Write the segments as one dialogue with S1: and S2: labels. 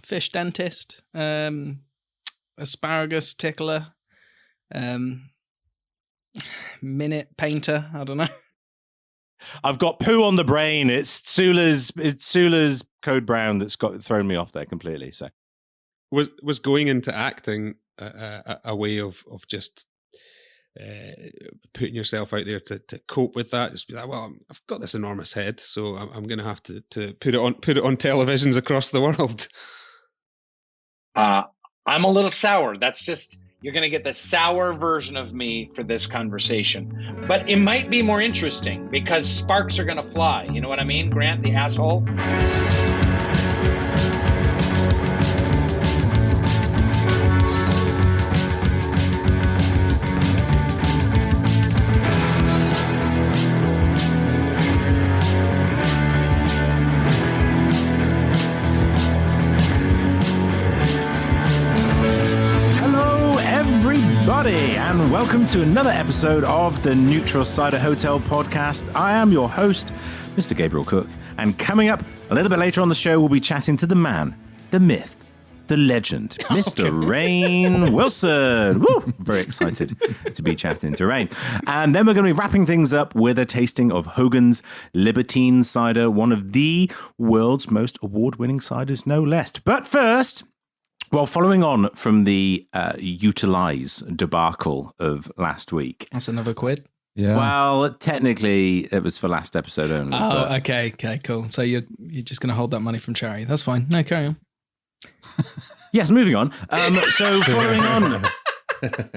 S1: fish dentist, asparagus tickler, minute painter. I don't know.
S2: I've got poo on the brain. It's Sula's code brown that's got thrown me off there completely. So,
S3: was going into acting a way of just putting yourself out there to cope with that? Just be like, well, I've got this enormous head, so I'm going to have to put it on televisions across the world.
S4: I'm a little sour. That's just, you're going to get the sour version of me for this conversation. But it might be more interesting because sparks are going to fly. You know what I mean, Grant, the asshole?
S2: And welcome to another episode of the Neutral Cider Hotel podcast. I am your host, Mr. Gabriel Cook, and coming up a little bit later on the show, we'll be chatting to the man, the myth, the legend, Mr. Rainn Wilson. Woo! Very excited to be chatting to Rainn. And then we're going to be wrapping things up with a tasting of Hogan's Libertine Cider, one of the world's most award-winning ciders, no less. But first, well, following on from the Utilize debacle of last week.
S1: That's another quid.
S5: Yeah.
S2: Well, technically, it was for last episode only.
S1: Oh, okay, cool. So you're just going to hold that money from charity. That's fine. No, carry on.
S2: Yes, moving on. So following on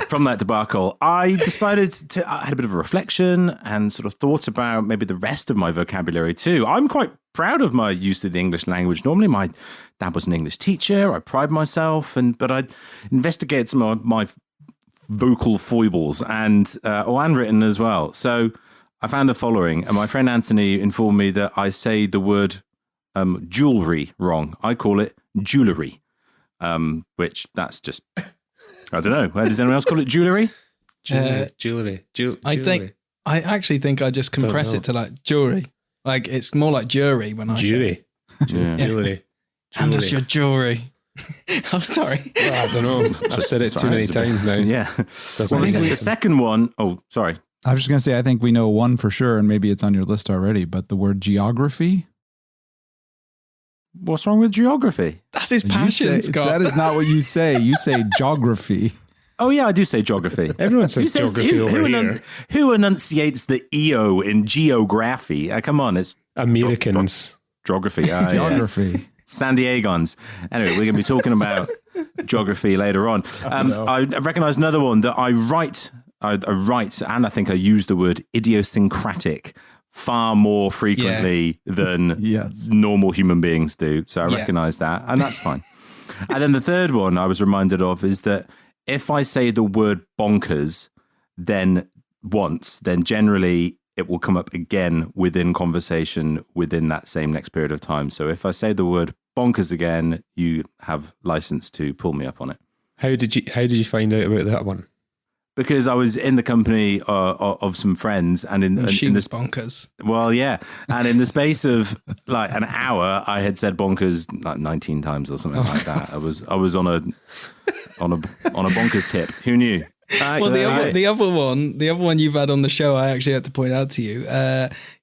S2: from that debacle, I decided I had a bit of a reflection and sort of thought about maybe the rest of my vocabulary too. I'm quite proud of my use of the English language. Normally, my dad was an English teacher. I pride myself, but I investigated some of my vocal foibles and handwritten as well. So I found the following, and my friend Anthony informed me that I say the word jewelry wrong. I call it jewellery, which that's just, I don't know. Does anyone else call it jewellery?
S3: Jewellery.
S1: I actually think I just compress it to like jewelry. Like it's more like jury when I say
S3: jewelry.
S1: And that's your jewelry. I'm sorry.
S3: Well, I don't know. I've said it too many times now.
S2: Yeah. Well, the second one. Oh, sorry.
S5: I was just going to say, I think we know one for sure, and maybe it's on your list already, but the word geography.
S2: What's wrong with geography?
S1: That's his passion, Scott.
S5: That is not what you say. You say geography.
S2: Oh, yeah, I do say geography.
S3: Everyone says geography over here.
S2: Who enunciates the EO in geography? Come on, it's
S3: Americans.
S2: Geography.
S5: Geography.
S2: Yeah. San Diegans. Anyway, we're going to be talking about geography later on. I recognize another one that I write, and I think I use the word idiosyncratic far more frequently than normal human beings do. So I recognize that, and that's fine. And then the third one I was reminded of is that if I say the word bonkers then generally it will come up again within conversation within that same next period of time. So if I say the word bonkers again, you have license to pull me up on it.
S3: How did you find out about that one?
S2: Because I was in the company of some friends, and in this
S1: bonkers.
S2: Well, yeah, and in the space of like an hour, I had said bonkers like 19 times or something like that. I was on a bonkers tip. Who knew?
S1: Well, the other one you've had on the show, I actually had to point out to you.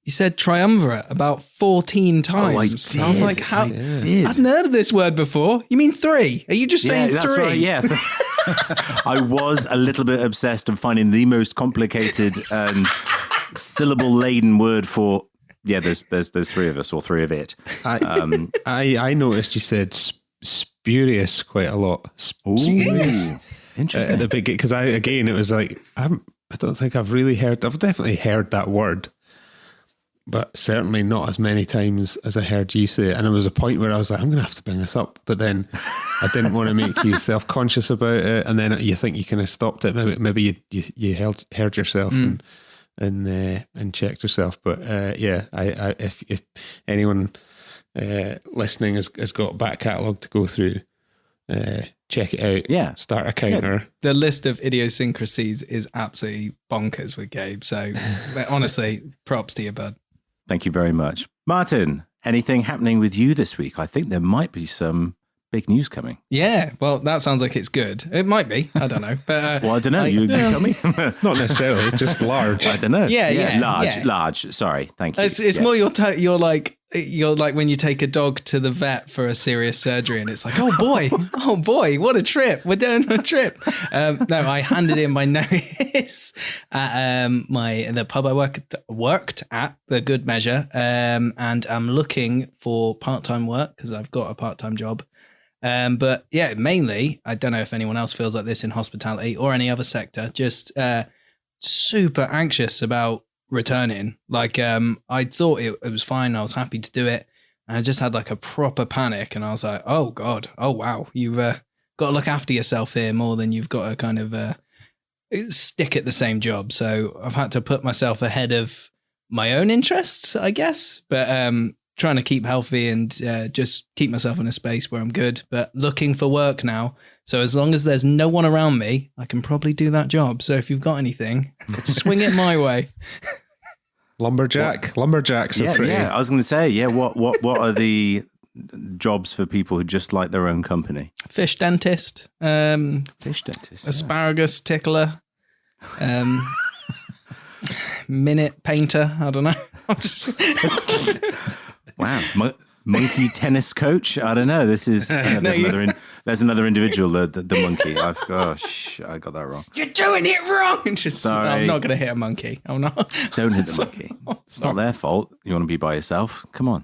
S1: You said triumvirate about 14 times.
S2: Oh, I did.
S1: I was like, how? I hadn't heard of this word before. You mean three? Are you just saying three?
S2: That's right, yeah. I was a little bit obsessed in finding the most complicated and syllable-laden word for. Yeah, there's three of us or three of it.
S3: I noticed you said spurious quite a lot.
S2: Ooh. Interesting.
S3: Because it was like I don't think I've definitely heard that word, but certainly not as many times as I heard you say it. And there was a point where I was like, I'm going to have to bring this up, but then I didn't want to make you self-conscious about it. And then you think you kind of stopped it. Maybe you heard yourself and checked yourself. But if anyone listening has got back catalogue to go through, check it out.
S2: Yeah.
S3: Start a counter.
S1: Yeah. The list of idiosyncrasies is absolutely bonkers with Gabe. So honestly, props to you, bud.
S2: Thank you very much. Martyn, anything happening with you this week? I think there might be some big news coming.
S1: Yeah, well, that sounds like it's good. It might be. I don't know. But
S2: Well, I don't know. You tell me.
S3: Not necessarily, just large.
S2: I don't know.
S1: Yeah,
S2: large. Sorry, thank you.
S1: It's more you're like when you take a dog to the vet for a serious surgery, and it's like, oh boy, what a trip! We're doing a trip. No, I handed in my notice at the pub I worked at, the Good Measure, and I'm looking for part-time work because I've got a part-time job. But yeah, mainly, I don't know if anyone else feels like this in hospitality or any other sector, just super anxious about returning. Like, I thought it was fine. I was happy to do it. And I just had like a proper panic. And I was like, oh God, oh wow, you've got to look after yourself here more than you've got to kind of stick at the same job. So I've had to put myself ahead of my own interests, I guess. But trying to keep healthy and just keep myself in a space where I'm good, but looking for work now. So as long as there's no one around me, I can probably do that job. So if you've got anything, swing it my way.
S3: Lumberjacks are pretty.
S2: Yeah, I was going to say, what are the jobs for people who just like their own company?
S1: Fish dentist. Asparagus tickler. Minute painter. I don't know. I'm just...
S2: Wow. Monkey tennis coach? I don't know. This is there's another individual, the monkey. I got that wrong.
S1: You're doing it wrong.
S2: Sorry.
S1: I'm not going to hit a monkey. I'm not.
S2: Don't hit the monkey. It's not their fault. You want to be by yourself? Come on.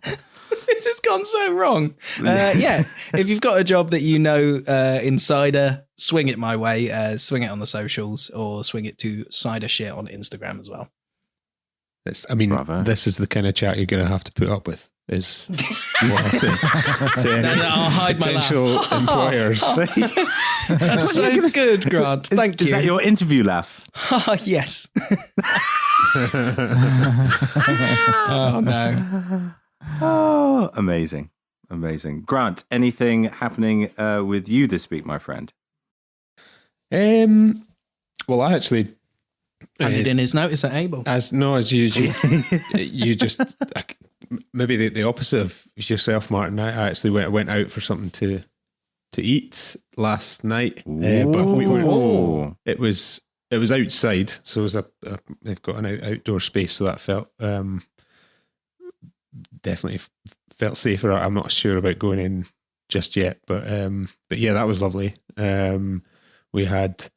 S1: This has gone so wrong. Yeah. If you've got a job that you know in Cider, swing it my way. Swing it on the socials or swing it to Cider shit on Instagram as well.
S2: Bravo.
S3: This is the kind of chat you're going to have to put up with. Is what I say to any
S1: I'll hide my
S3: potential employers.
S1: That's so good, Grant. Thank you.
S2: Is that your interview laugh?
S1: Yes. Oh no.
S2: Oh, amazing. Grant, anything happening with you this week, my friend?
S3: Well, I actually
S1: handed in his notice at Abel.
S3: As usual, you just maybe the opposite of yourself, Martyn. I actually went out for something to eat last night, but it was outside, so it was they've got an outdoor space, so that felt definitely felt safer. I'm not sure about going in just yet, but yeah, that was lovely. We had.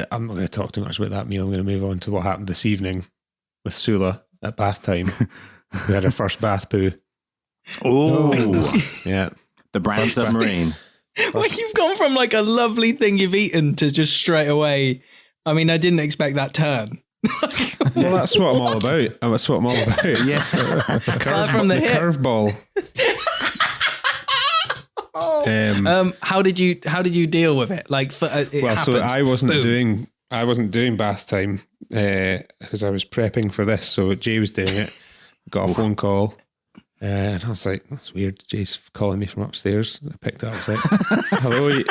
S3: I'm not going to talk too much about that meal. I'm going to move on to what happened this evening with Sula at bath time. We had our first bath poo.
S2: Oh,
S3: yeah.
S2: The brown submarine.
S1: Well, you've gone from like a lovely thing you've eaten to just straight away. I mean, I didn't expect that turn.
S3: Well, that's what I'm all about. That's what I'm all about.
S2: Yeah.
S1: From the hip.
S3: Curveball.
S1: How did you deal with it? Like, so
S3: I wasn't doing bath time because I was prepping for this. So Jay was doing it. Got a phone call, and I was like, "That's weird." Jay's calling me from upstairs. I picked it up. I was like, "Hello,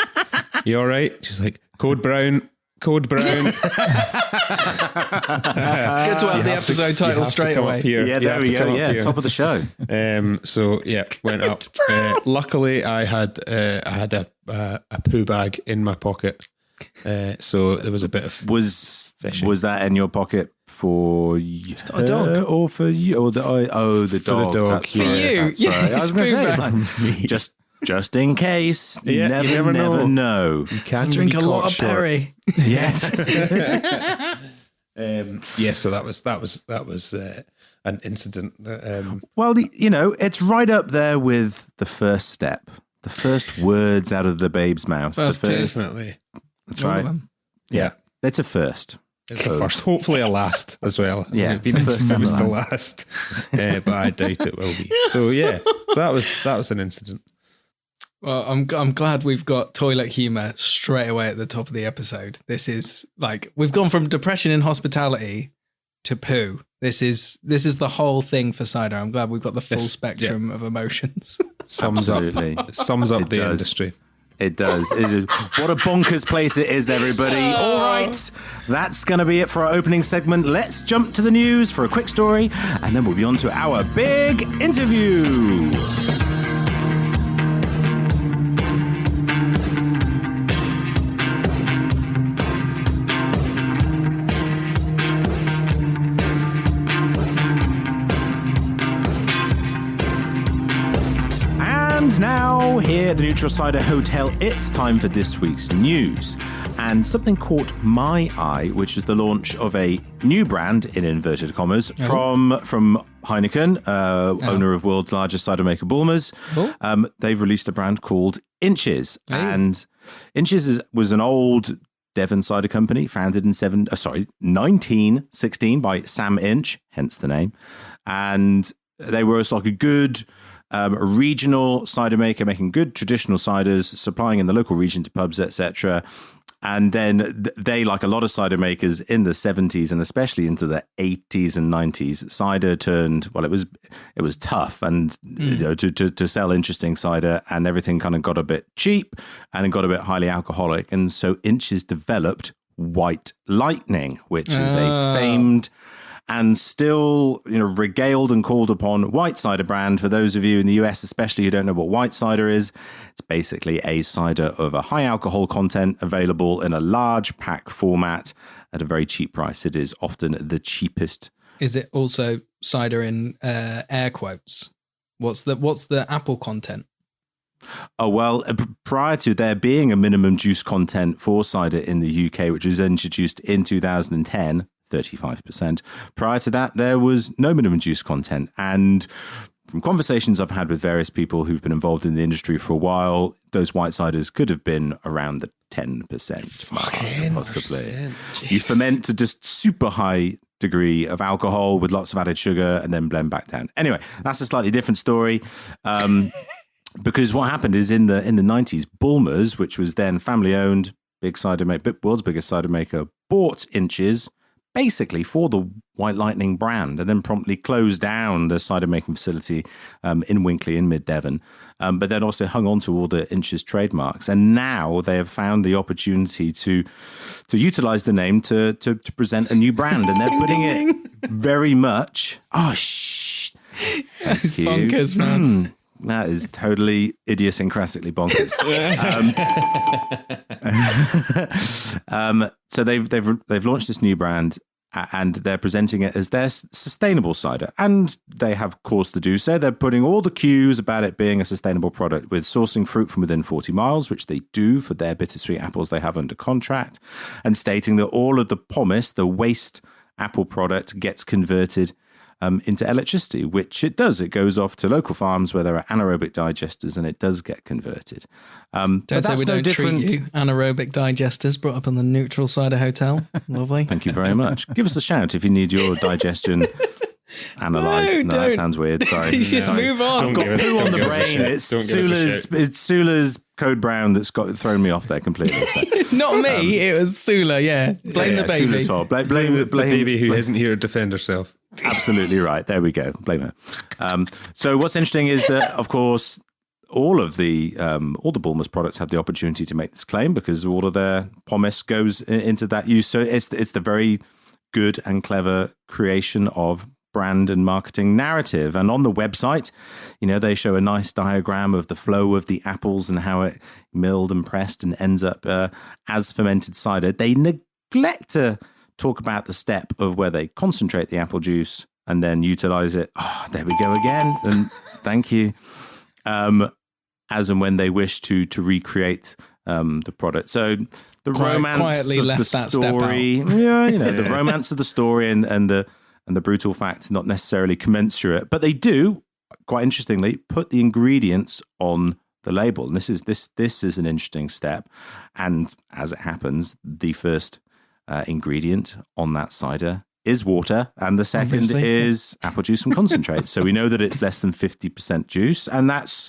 S3: you all right?" She's like, "Code brown." It's good
S1: to have the episode title straight away.
S2: Yeah, there we go. Yeah, top of the show.
S3: So yeah, went up. Luckily, I had a poo bag in my pocket, so there was a bit of fishing.
S2: Was that in your pocket for
S1: a dog
S2: or for you or the dog?
S3: For the dog.
S2: That's
S1: for
S2: right,
S1: you.
S2: that's
S1: Yeah,
S2: right. I was going to say just in case. You never know.
S3: You can't
S1: drink a lot of Perry.
S2: Yes.
S3: Yeah. So that was an incident.
S2: Well, it's right up there with the first step, the first words out of the babe's mouth.
S3: Definitely.
S2: That's right. Yeah. It's a first.
S3: It's a first, hopefully a last as well.
S2: Yeah,
S3: it'd be nice if it was the last, but I doubt it will be. So yeah, so that was an incident.
S1: Well, I'm glad we've got toilet humor straight away at the top of the episode. This is like we've gone from depression in hospitality to poo. This is the whole thing for Cider. I'm glad we've got the full spectrum of emotions.
S3: Sums up the industry.
S2: It does. It is. What a bonkers place it is, everybody. All right. That's going to be it for our opening segment. Let's jump to the news for a quick story, and then we'll be on to our big interview. Now, here at the Neutral Cider Hotel, it's time for this week's news. And something caught my eye, which is the launch of a new brand, in inverted commas, from Heineken, owner of world's largest cider maker, Bulmers. They've released a brand called Inches. And Inches was an old Devon cider company founded in 1916 by Sam Inch, hence the name. And they were like a good... a regional cider maker making good traditional ciders, supplying in the local region to pubs, etc. And then they, like a lot of cider makers in the 70s and especially into the 80s and 90s, cider turned, well, it was tough and to sell interesting cider, and everything kind of got a bit cheap and it got a bit highly alcoholic. And so Inches developed White Lightning, which is a famed and still, regaled and called upon white cider brand. For those of you in the US, especially, who don't know what white cider is, it's basically a cider of a high alcohol content available in a large pack format at a very cheap price. It is often the cheapest.
S1: Is it also cider in air quotes? What's the apple content?
S2: Oh, well, prior to there being a minimum juice content for cider in the UK, which was introduced in 2010, 35%. Prior to that, there was no minimum juice content. And from conversations I've had with various people who've been involved in the industry for a while, those white ciders could have been around the 10% mark, possibly. You ferment to just super high degree of alcohol with lots of added sugar and then blend back down. Anyway, that's a slightly different story. Because what happened is in the 90s, Bulmers, which was then family owned, big cider maker, world's biggest cider maker, bought Inches basically for the White Lightning brand, and then promptly closed down the cider making facility in Winkley in mid Devon, but then also hung on to all the Inches trademarks. And now they have found the opportunity to utilize the name to present a new brand, and they're putting it very much. Oh, shh!
S1: It's bonkers, man.
S2: That is totally idiosyncratically bonkers. So they've launched this new brand, and they're presenting it as their sustainable cider, and they have cause to do so. They're putting all the cues about it being a sustainable product, with sourcing fruit from within 40 miles, which they do for their bittersweet apples they have under contract, and stating that all of the pomace, the waste apple product, gets converted into electricity, which it does. It goes off to local farms where there are anaerobic digesters, and it does get converted.
S1: Don't say we don't treat you. Anaerobic digesters brought up on the Neutral Cider Hotel. Lovely.
S2: Thank you very much. Give us a shout if you need your digestion analysed. No, that sounds weird. Sorry.
S1: Just move on.
S2: I've got poo on the brain. It's Sula's Code Brown that's thrown me off there completely. So.
S1: Not me. It was Sula. Yeah. Blame the baby.
S2: Sula's fault. Blame
S3: the baby who isn't here to defend herself.
S2: Absolutely right. There we go. Blame her. So what's interesting is that, of course, all the Bulmers products have the opportunity to make this claim because all of their pomace goes into that use. So it's the very good and clever creation of brand and marketing narrative. And on the website, they show a nice diagram of the flow of the apples and how it milled and pressed and ends up as fermented cider. They neglect to talk about the step of where they concentrate the apple juice and then utilize it. Oh, there we go again. And thank you. As and when they wish to recreate the product. So the romance of the story, the romance of the story and the brutal fact, not necessarily commensurate, but they do, quite interestingly, put the ingredients on the label. And this is an interesting step. And as it happens, the first ingredient on that cider is water, and the second is apple juice from concentrate. So we know that it's less than 50% juice, and that's,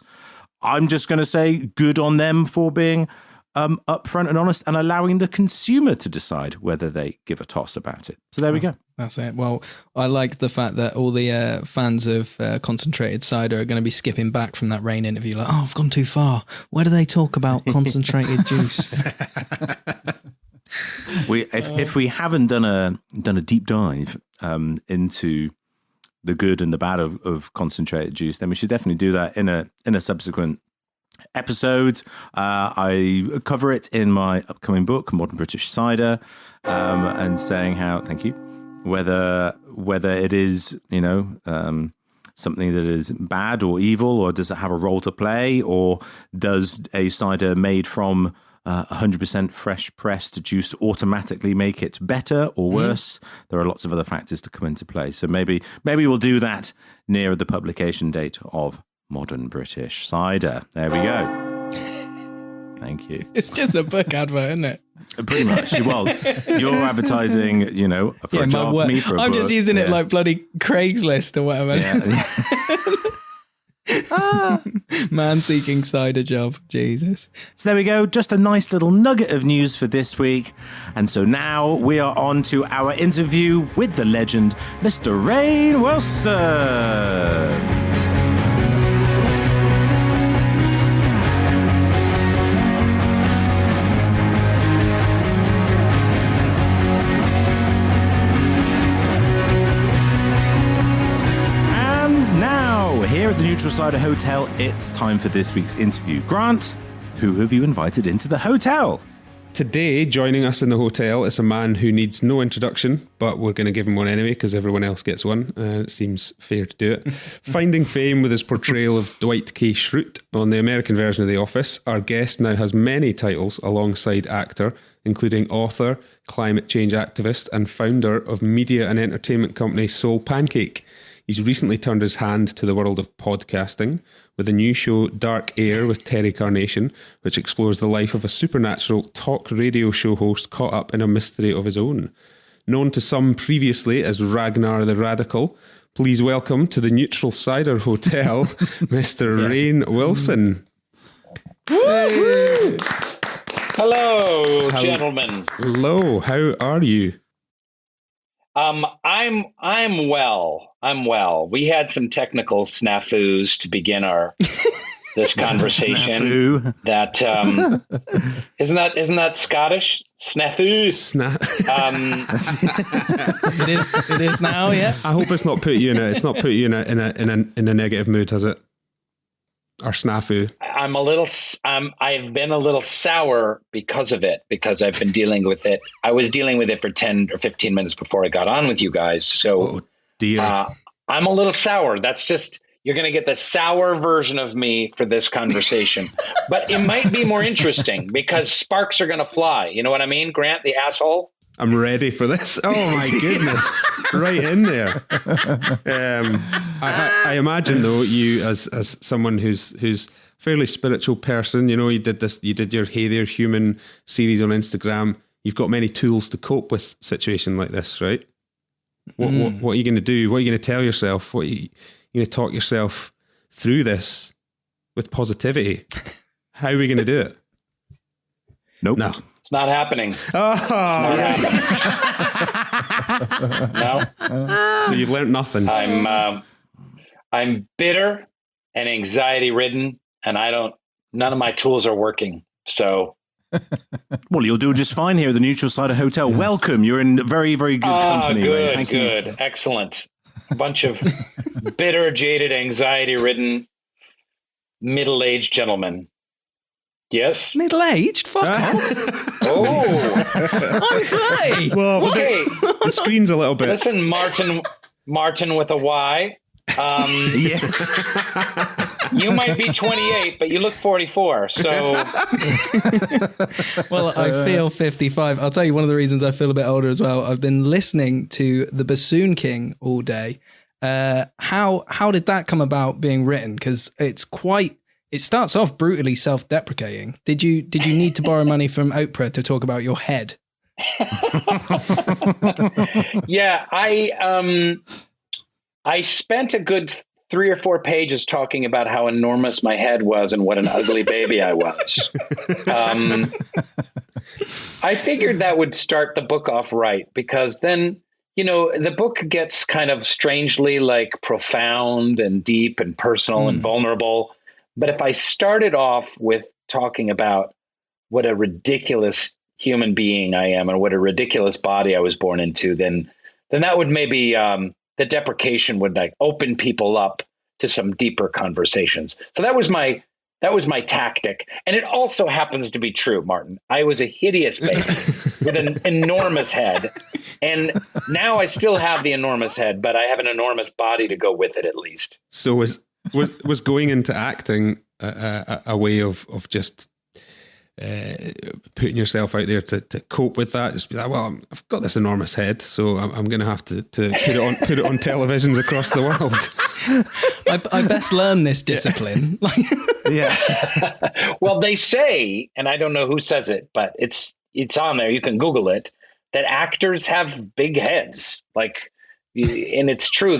S2: I'm just going to say, good on them for being upfront and honest, and allowing the consumer to decide whether they give a toss about it. So there we go.
S1: That's it. Well, I like the fact that all the fans of concentrated cider are going to be skipping back from that Rainn interview. Like, oh, I've gone too far. Where do they talk about concentrated juice?
S2: If we haven't done a deep dive into the good and the bad of concentrated juice, then we should definitely do that in a subsequent episode. I cover it in my upcoming book, Modern British Cider, and saying how, thank you, whether it is, something that is bad or evil, or does it have a role to play, or does a cider made from 100% fresh pressed juice automatically make it better or worse? There are lots of other factors to come into play. So maybe we'll do that near the publication date of Modern British Cider. There we go. Thank you.
S1: It's just a book advert, isn't it?
S2: Pretty much. Well, you're advertising, for a job, me for a book.
S1: I'm just using it like bloody Craigslist or whatever. Man seeking cider job. Jesus.
S2: So there we go. Just a nice little nugget of news for this week. And so now we are on to our interview with the legend, Mr. Rainn Wilson. Here at the Neutral Cider Hotel, it's time for this week's interview. Grant, who have you invited into the hotel?
S3: Today, joining us in the hotel is a man who needs no introduction, but we're going to give him one anyway because everyone else gets one. It seems fair to do it. Finding fame with his portrayal of Dwight K. Schrute on the American version of The Office, our guest now has many titles alongside actor, including author, climate change activist, and founder of media and entertainment company Soul Pancake. He's recently turned his hand to the world of podcasting with a new show, Dark Air with Terry Carnation, which explores the life of a supernatural talk radio show host caught up in a mystery of his own. Known to some previously as Ragnar the Radical, please welcome to the Neutral Cider Hotel, Mr. Rainn Wilson.
S4: Hey. Hello, gentlemen.
S3: Hello, how are you?
S4: I'm well. I'm well. We had some technical snafus to begin this conversation.
S2: Snafu.
S4: That isn't that Scottish? Snafus.
S1: It is now. Yeah.
S3: I hope it's not put you in a negative mood, has it? Or snafu.
S4: I've been a little sour because of it, because I've been dealing with it. I was dealing with it for 10 or 15 minutes before I got on with you guys. So I'm a little sour. That's just, you're going to get the sour version of me for this conversation. But it might be more interesting because sparks are going to fly. You know what I mean, Grant, the asshole?
S3: I'm ready for this. Oh my goodness. Right in there. I imagine though, you as someone who's fairly spiritual person, you did your Hey There Human series on Instagram. You've got many tools to cope with a situation like this, right? What are you going to do? What are you going to tell yourself? What are you going to talk yourself through this with positivity? How are we going to do it?
S2: Nope.
S3: No.
S4: It's not happening.
S3: Oh,
S4: it's not happening. No.
S3: So you've learned nothing.
S4: I'm bitter and anxiety ridden, and none of my tools are working. So,
S2: well, you'll do just fine here at the Neutral Cider Hotel. Yes. Welcome. You're in very, very good company.
S4: Good,
S2: Thank
S4: good,
S2: you.
S4: Excellent. A bunch of bitter, jaded, anxiety ridden, middle-aged gentlemen. Yes.
S1: Middle-aged? Fuck off.
S4: Oh.
S1: I'm 30.
S3: Well,
S4: Okay.
S3: the screen's a little bit.
S4: Listen, Martyn with a Y.
S2: Yes.
S4: You might be 28, but you look 44. So,
S1: well, I feel 55. I'll tell you one of the reasons I feel a bit older as well. I've been listening to The Bassoon King all day. How did that come about being written? Because it starts off brutally self-deprecating. Did you need to borrow money from Oprah to talk about your head?
S4: Yeah, I spent a good 3 or 4 pages talking about how enormous my head was and what an ugly baby I was. I figured that would start the book off right, because then, the book gets kind of strangely like profound and deep and personal and vulnerable. But if I started off with talking about what a ridiculous human being I am and what a ridiculous body I was born into, then that would maybe the deprecation would like open people up to some deeper conversations. So that was my tactic. And it also happens to be true, Martyn. I was a hideous baby with an enormous head. And now I still have the enormous head, but I have an enormous body to go with it at least.
S3: So was going into acting a way of just putting yourself out there to cope with that? Just be like, well, I've got this enormous head, so I'm going to have to put it on televisions across the world.
S1: I best learn this discipline.
S3: Yeah.
S4: Well, they say, and I don't know who says it, but it's on there. You can Google it, that actors have big heads. And it's true.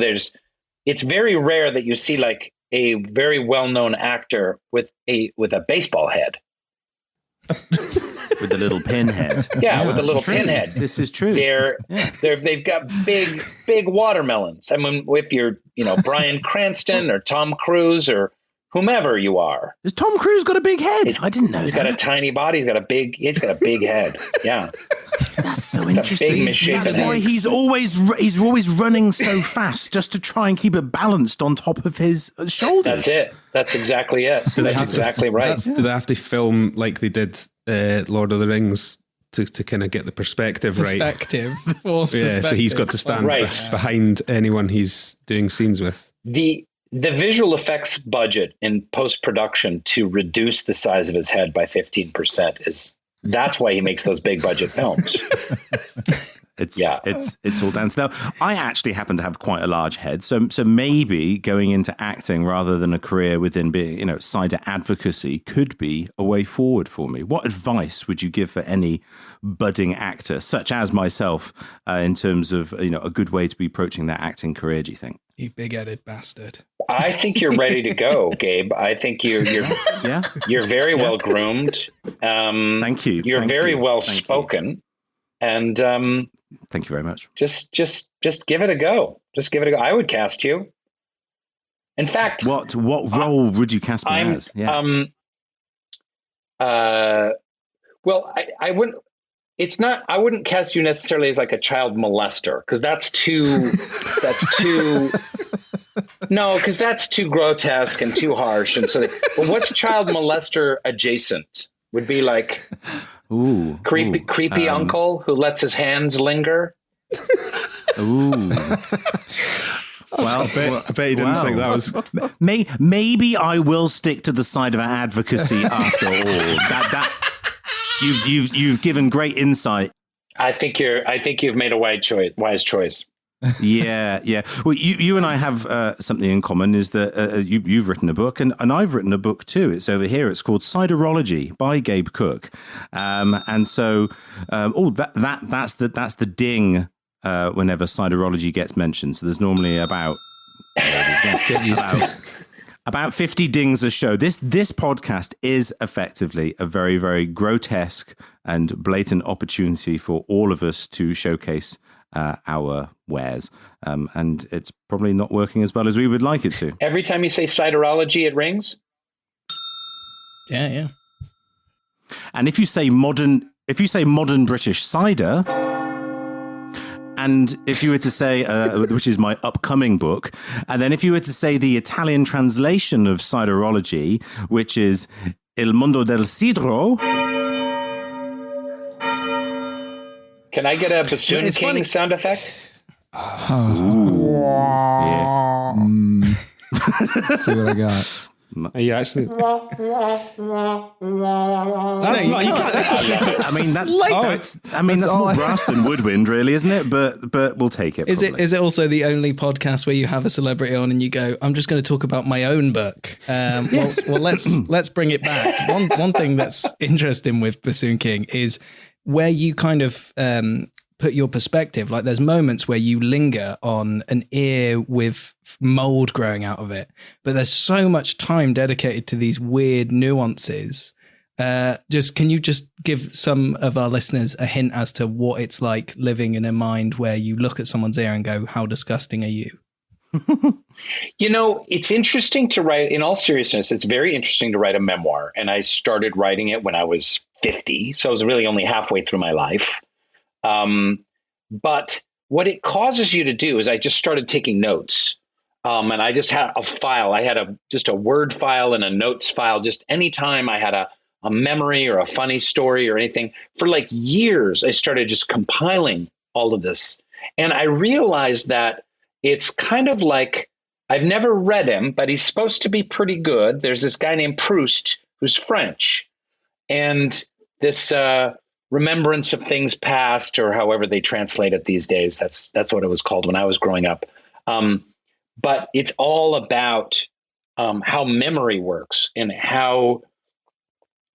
S4: It's very rare that you see like a very well-known actor with a baseball head.
S2: With a little pinhead.
S4: Yeah, with a little pinhead.
S2: This is true.
S4: They've got big watermelons. I mean, if you're, Bryan Cranston or Tom Cruise or whomever you are.
S2: Has Tom Cruise got a big head? I didn't know
S4: he's got a tiny body. He's got a big head. Yeah.
S2: That's so interesting. That's why he's always running so fast, just to try and keep it balanced on top of his shoulders.
S4: That's it. That's exactly it. That's exactly right.
S3: Do they have to film like they did Lord of the Rings to kind of get the perspective right?
S1: Perspective.
S3: So he's got to stand behind anyone he's doing scenes with.
S4: The visual effects budget in post-production to reduce the size of his head by 15% that's why he makes those big budget films.
S2: It's all down to now. I actually happen to have quite a large head, so maybe going into acting rather than a career within being, cider advocacy could be a way forward for me. What advice would you give for any budding actor, such as myself, in terms of a good way to be approaching that acting career? Do you think?
S1: You big-headed bastard.
S4: I think you're ready to go, Gabe. I think you're very well groomed.
S2: Thank you.
S4: You're very well spoken. And
S2: thank you very much.
S4: Just give it a go. Just give it a go. I would cast you. In fact,
S2: what role would you cast me as? Yeah.
S4: Well, I wouldn't. It's not. I wouldn't cast you necessarily as like a child molester, because that's too. No, because that's too grotesque and too harsh. And so, but what's child molester adjacent? Would be like. Creepy uncle who lets his hands linger.
S2: Ooh. Well,
S3: I bet you didn't think that was.
S2: Maybe I will stick to the side of advocacy after all. That you've given great insight.
S4: I think you've made a wise choice.
S2: Yeah. Well, you and I have something in common, is that you've written a book and I've written a book too. It's over here. It's called Ciderology by Gabe Cook. And so, that's the ding whenever Ciderology gets mentioned. So there's normally about 50 dings a show. This podcast is effectively a very, very grotesque and blatant opportunity for all of us to showcase our wares, and it's probably not working as well as we would like it to.
S4: Every time you say Ciderology, it rings.
S1: Yeah.
S2: And if you say modern British cider, and if you were to say, which is my upcoming book, and then if you were to say the Italian translation of Ciderology, which is Il Mondo del Cidro.
S4: Can I get a bassoon king sound effect?
S2: Yeah.
S5: Let's see what I got.
S3: Are you actually? That's not. You can't. That's a different.
S2: That's more brass than woodwind, really, isn't it? But we'll take it.
S1: Is it also the only podcast where you have a celebrity on and you go, "I'm just going to talk about my own book"? Yes. Well, let's bring it back. One thing that's interesting with Bassoon King is where you kind of put your perspective. Like there's moments where you linger on an ear with mold growing out of it, but there's so much time dedicated to these weird nuances. Can you just give some of our listeners a hint as to what it's like living in a mind where you look at someone's ear and go, how disgusting are you?
S4: It's interesting to write, in all seriousness, it's very interesting to write a memoir. And I started writing it when I was 50. So I was really only halfway through my life. But what it causes you to do is I just started taking notes. And I just had a file. I had just a Word file and a notes file. Just anytime I had a memory or a funny story or anything, for like years, I started just compiling all of this. And I realized that it's kind of like, I've never read him, but he's supposed to be pretty good. There's this guy named Proust who's French. And this remembrance of things past, or however they translate it these days, that's what it was called when I was growing up. But it's all about how memory works and how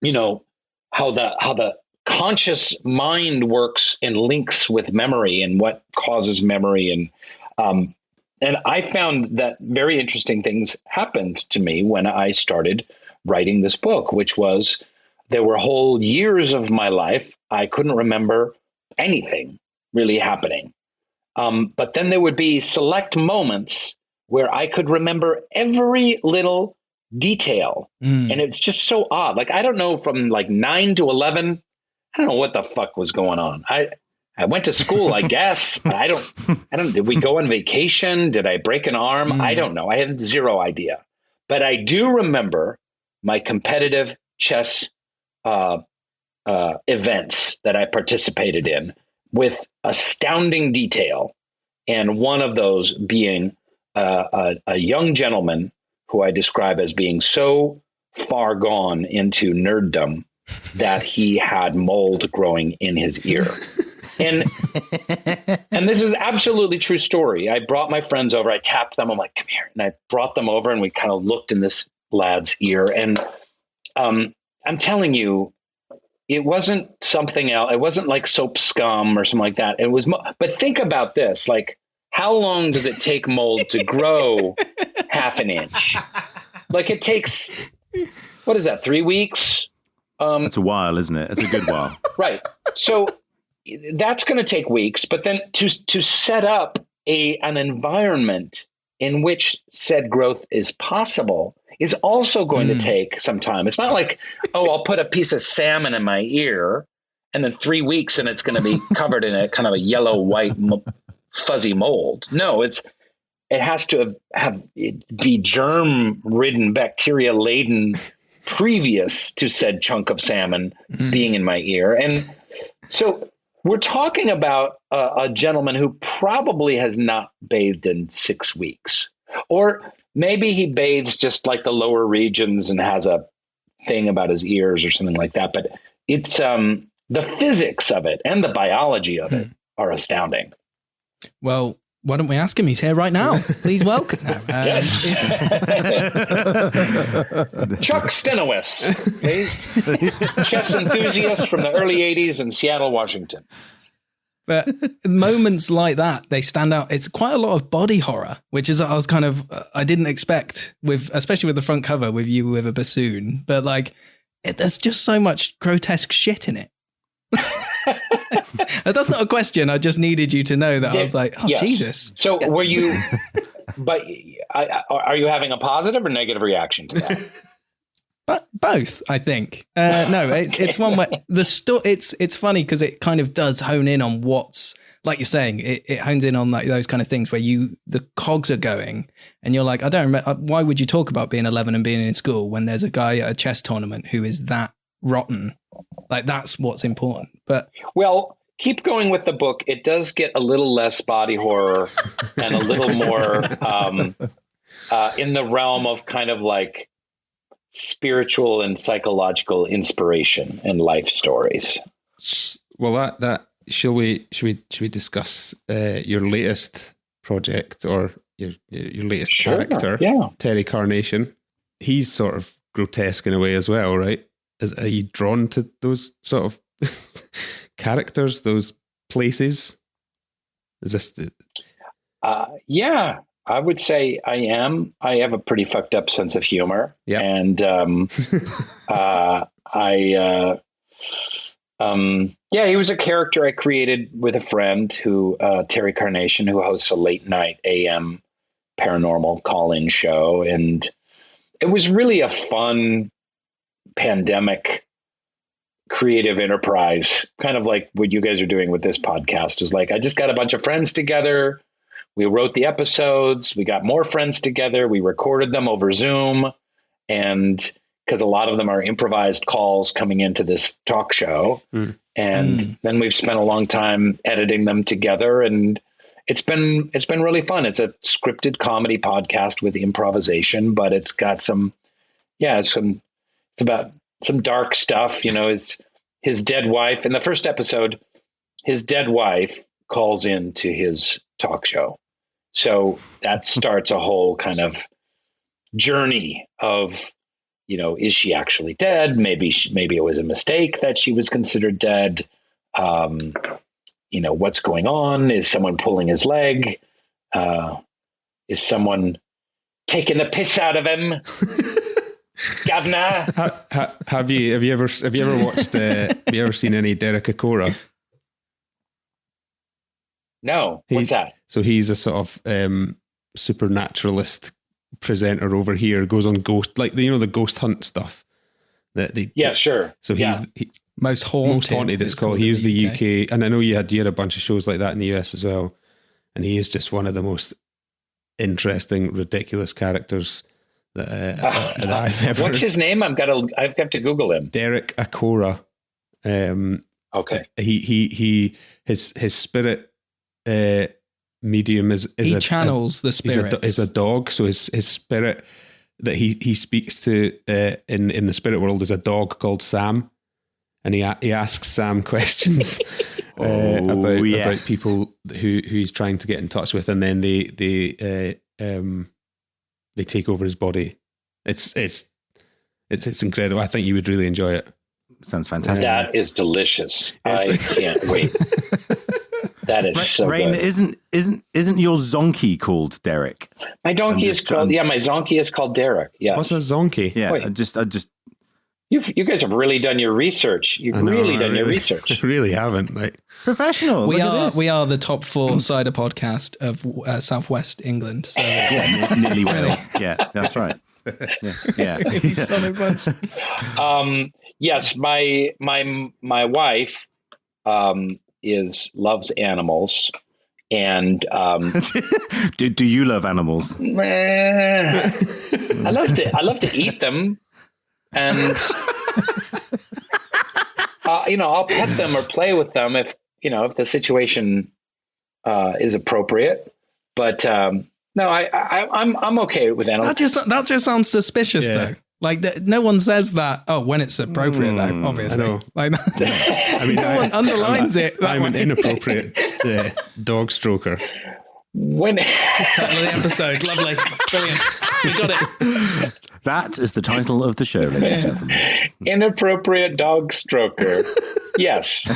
S4: the conscious mind works and links with memory and what causes memory. And I found that very interesting things happened to me when I started writing this book, which was there were whole years of my life I couldn't remember anything really happening. But then there would be select moments where I could remember every little detail. And it's just so odd. Like, I don't know, from like 9 to 11, I don't know what the fuck was going on. I went to school, I guess, but I don't, did we go on vacation? Did I break an arm? I don't know. I have zero idea. But I do remember my competitive chess events that I participated in with astounding detail. And one of those being a young gentleman who I describe as being so far gone into nerddom that he had mold growing in his ear. And this is absolutely true story. I brought my friends over. I tapped them. I'm like, come here. And I brought them over and we kind of looked in this lad's ear. And I'm telling you, it wasn't something else. It wasn't like soap scum or something like that. It was, but think about this. Like, how long does it take mold to grow half an inch? Like, it takes, what is that, 3 weeks?
S2: That's a while, isn't it? It's a good while.
S4: Right. So that's going to take weeks, but then to set up an environment in which said growth is possible is also going to take some time. It's not like, oh, I'll put a piece of salmon in my ear and then 3 weeks and it's going to be covered in a kind of a yellow, white, fuzzy mold. No, it has to be germ-ridden, bacteria-laden previous to said chunk of salmon being in my ear. And so we're talking about a gentleman who probably has not bathed in 6 weeks. Or maybe he bathes just like the lower regions and has a thing about his ears or something like that. But it's the physics of it and the biology of it are astounding.
S1: Well, why don't we ask him? He's here right now. Please welcome.
S4: Yes. Chuck Stenowith, please. Chess enthusiast from the early 80s in Seattle, Washington.
S1: But moments like that, they stand out. It's quite a lot of body horror, which is I didn't expect, especially with the front cover with you with a bassoon. But like, there's just so much grotesque shit in it. That's not a question. I just needed you to know that. I was like, oh, yes. Jesus.
S4: So were you, but are you having a positive or negative reaction to that?
S1: But both, I think. No, it's one where it's funny because it kind of does hone in on what's, like you're saying, it hones in on like those kind of things where the cogs are going and you're like, I don't remember. Why would you talk about being 11 and being in school when there's a guy at a chess tournament who is that rotten? Like, that's what's important. But
S4: well, keep going with the book. It does get a little less body horror and a little more in the realm of kind of like spiritual and psychological inspiration and life stories.
S3: Well, that should we discuss your latest project or your latest character?
S4: Yeah,
S3: Terry Carnation. He's sort of grotesque in a way as well, right? Are you drawn to those sort of characters, those places? Is this?
S4: Yeah, I would say I am. I have a pretty fucked up sense of humor.
S3: Yeah.
S4: And he was a character I created with a friend who, Terry Carnation, who hosts a late night AM paranormal call-in show. And it was really a fun pandemic creative enterprise, kind of like what you guys are doing with this podcast. Is like, I just got a bunch of friends together. We wrote the episodes. We got more friends together. We recorded them over Zoom. And because a lot of them are improvised calls coming into this talk show. And then we've spent a long time editing them together. And it's been really fun. It's a scripted comedy podcast with improvisation, but it's got it's about some dark stuff. You know, his dead wife in the first episode, his dead wife calls into his talk show. So that starts a whole kind of journey of, you know, is she actually dead? Maybe it was a mistake that she was considered dead. You know, what's going on? Is someone pulling his leg? Is someone taking the piss out of him? Governor.
S3: Have you ever watched? Have you ever seen any Derek Acora?
S4: No. What's that?
S3: So he's a sort of supernaturalist presenter over here. Goes on ghost, like the ghost hunt stuff.
S4: Sure.
S3: So he's
S1: Most Haunted.
S3: It's called. He was the UK, and I know you had a bunch of shows like that in the US as well. And he is just one of the most interesting, ridiculous characters that I've ever.
S4: What's his name? I've got to Google him.
S3: Derek Acora.
S4: Okay.
S3: His spirit medium is
S1: he channels the spirits.
S3: Is a dog. So his spirit that he speaks to in the spirit world is a dog called Sam, and he asks Sam questions about people who he's trying to get in touch with, and then they take over his body. It's incredible. I think you would really enjoy it.
S2: Sounds fantastic.
S4: That is delicious. I can't wait. That is so
S2: Rainn,
S4: good.
S2: isn't your zonkey called Derek?
S4: My donkey is called my zonkey is called Derek. Yeah.
S3: What's a zonkey?
S2: Yeah,
S4: Wait.
S2: I just
S4: You guys have really done your research. You've really done your research.
S3: I really haven't.
S2: professional.
S1: We are the top 4 cider podcast of Southwest England. So
S2: nearly Wales. Yeah, that's right. Yeah.
S1: Solid bunch.
S4: Yes, my wife loves animals, and
S2: do you love animals?
S4: I love to eat them, and I'll pet them or play with them if the situation is appropriate. But no, I'm okay with animals.
S1: That just sounds suspicious though. Like no one says that. Oh, when it's appropriate, though, obviously.
S3: I know.
S1: Like,
S3: I mean,
S1: no one underlines it.
S3: I'm an inappropriate dog stroker.
S1: Title of the episode, lovely, brilliant. We got it.
S2: That is the title of the show, ladies and gentlemen.
S4: Inappropriate dog stroker. Yes.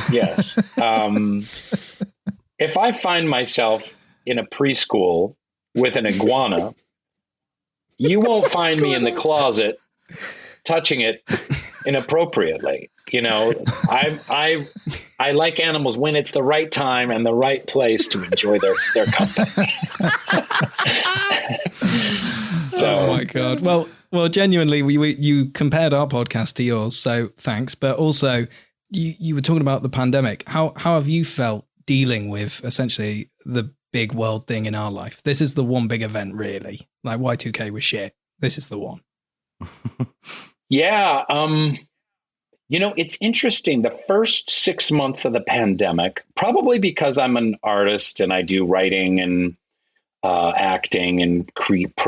S4: If I find myself in a preschool with an iguana, you won't find me in the closet touching it inappropriately. I like animals when it's the right time and the right place to enjoy their company.
S1: Oh my God. Well, genuinely, you compared our podcast to yours, so thanks. But also, you were talking about the pandemic. How have you felt dealing with essentially the big world thing in our life? This is the one big event, really. Like Y2K was shit. This is the one.
S4: Yeah. It's interesting. The first 6 months of the pandemic, probably because I'm an artist and I do writing and acting and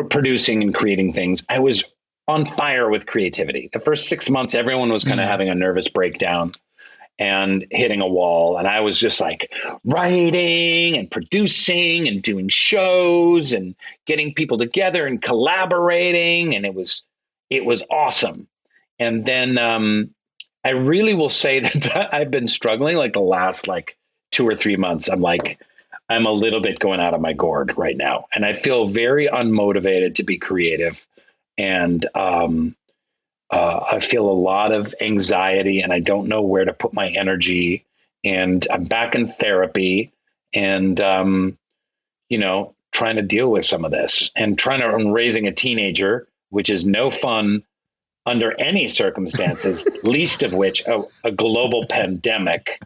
S4: producing and creating things, I was on fire with creativity. The first 6 months, everyone was kind of having a nervous breakdown and hitting a wall. And I was just like writing and producing and doing shows and getting people together and collaborating. And it was awesome. And then I really will say that I've been struggling like the last 2 or 3 months, I'm like, I'm a little bit going out of my gourd right now. And I feel very unmotivated to be creative. And I feel a lot of anxiety and I don't know where to put my energy. And I'm back in therapy and, trying to deal with some of this and raising a teenager, which is no fun under any circumstances, least of which a global pandemic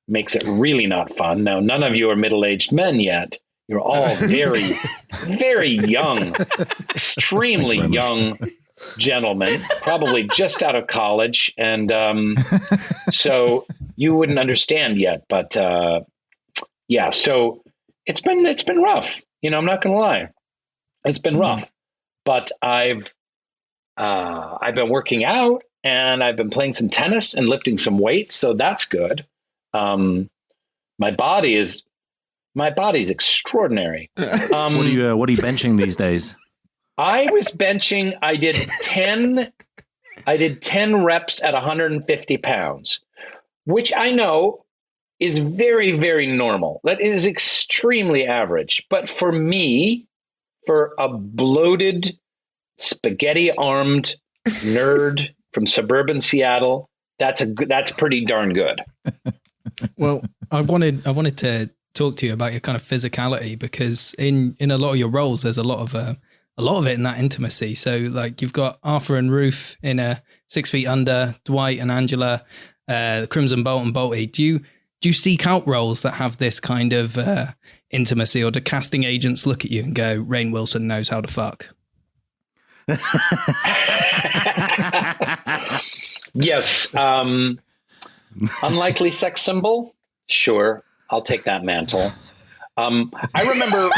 S4: makes it really not fun. Now, none of you are middle-aged men yet. You're all very, very young, extremely young gentlemen, probably just out of college. And so you wouldn't understand yet. But yeah, so it's been rough. I'm not going to lie. It's been rough. But I've been working out and I've been playing some tennis and lifting some weights. So that's good. My body's extraordinary.
S2: What are you benching these days?
S4: I was benching. I did 10 reps at 150 pounds, which I know is very, very normal. That is extremely average. But for me, for a bloated, spaghetti-armed nerd from suburban Seattle, that's pretty darn good.
S1: Well, I wanted to talk to you about your kind of physicality, because in a lot of your roles, there's a lot of it in that intimacy. So like you've got Arthur and Ruth in a 6 Feet Under, Dwight and Angela, Crimson Bolt and Bolty. Do you seek out roles that have this kind of intimacy, or do casting agents look at you and go, Rainn Wilson knows how to fuck?
S4: Yes. Unlikely sex symbol? Sure. I'll take that mantle. I remember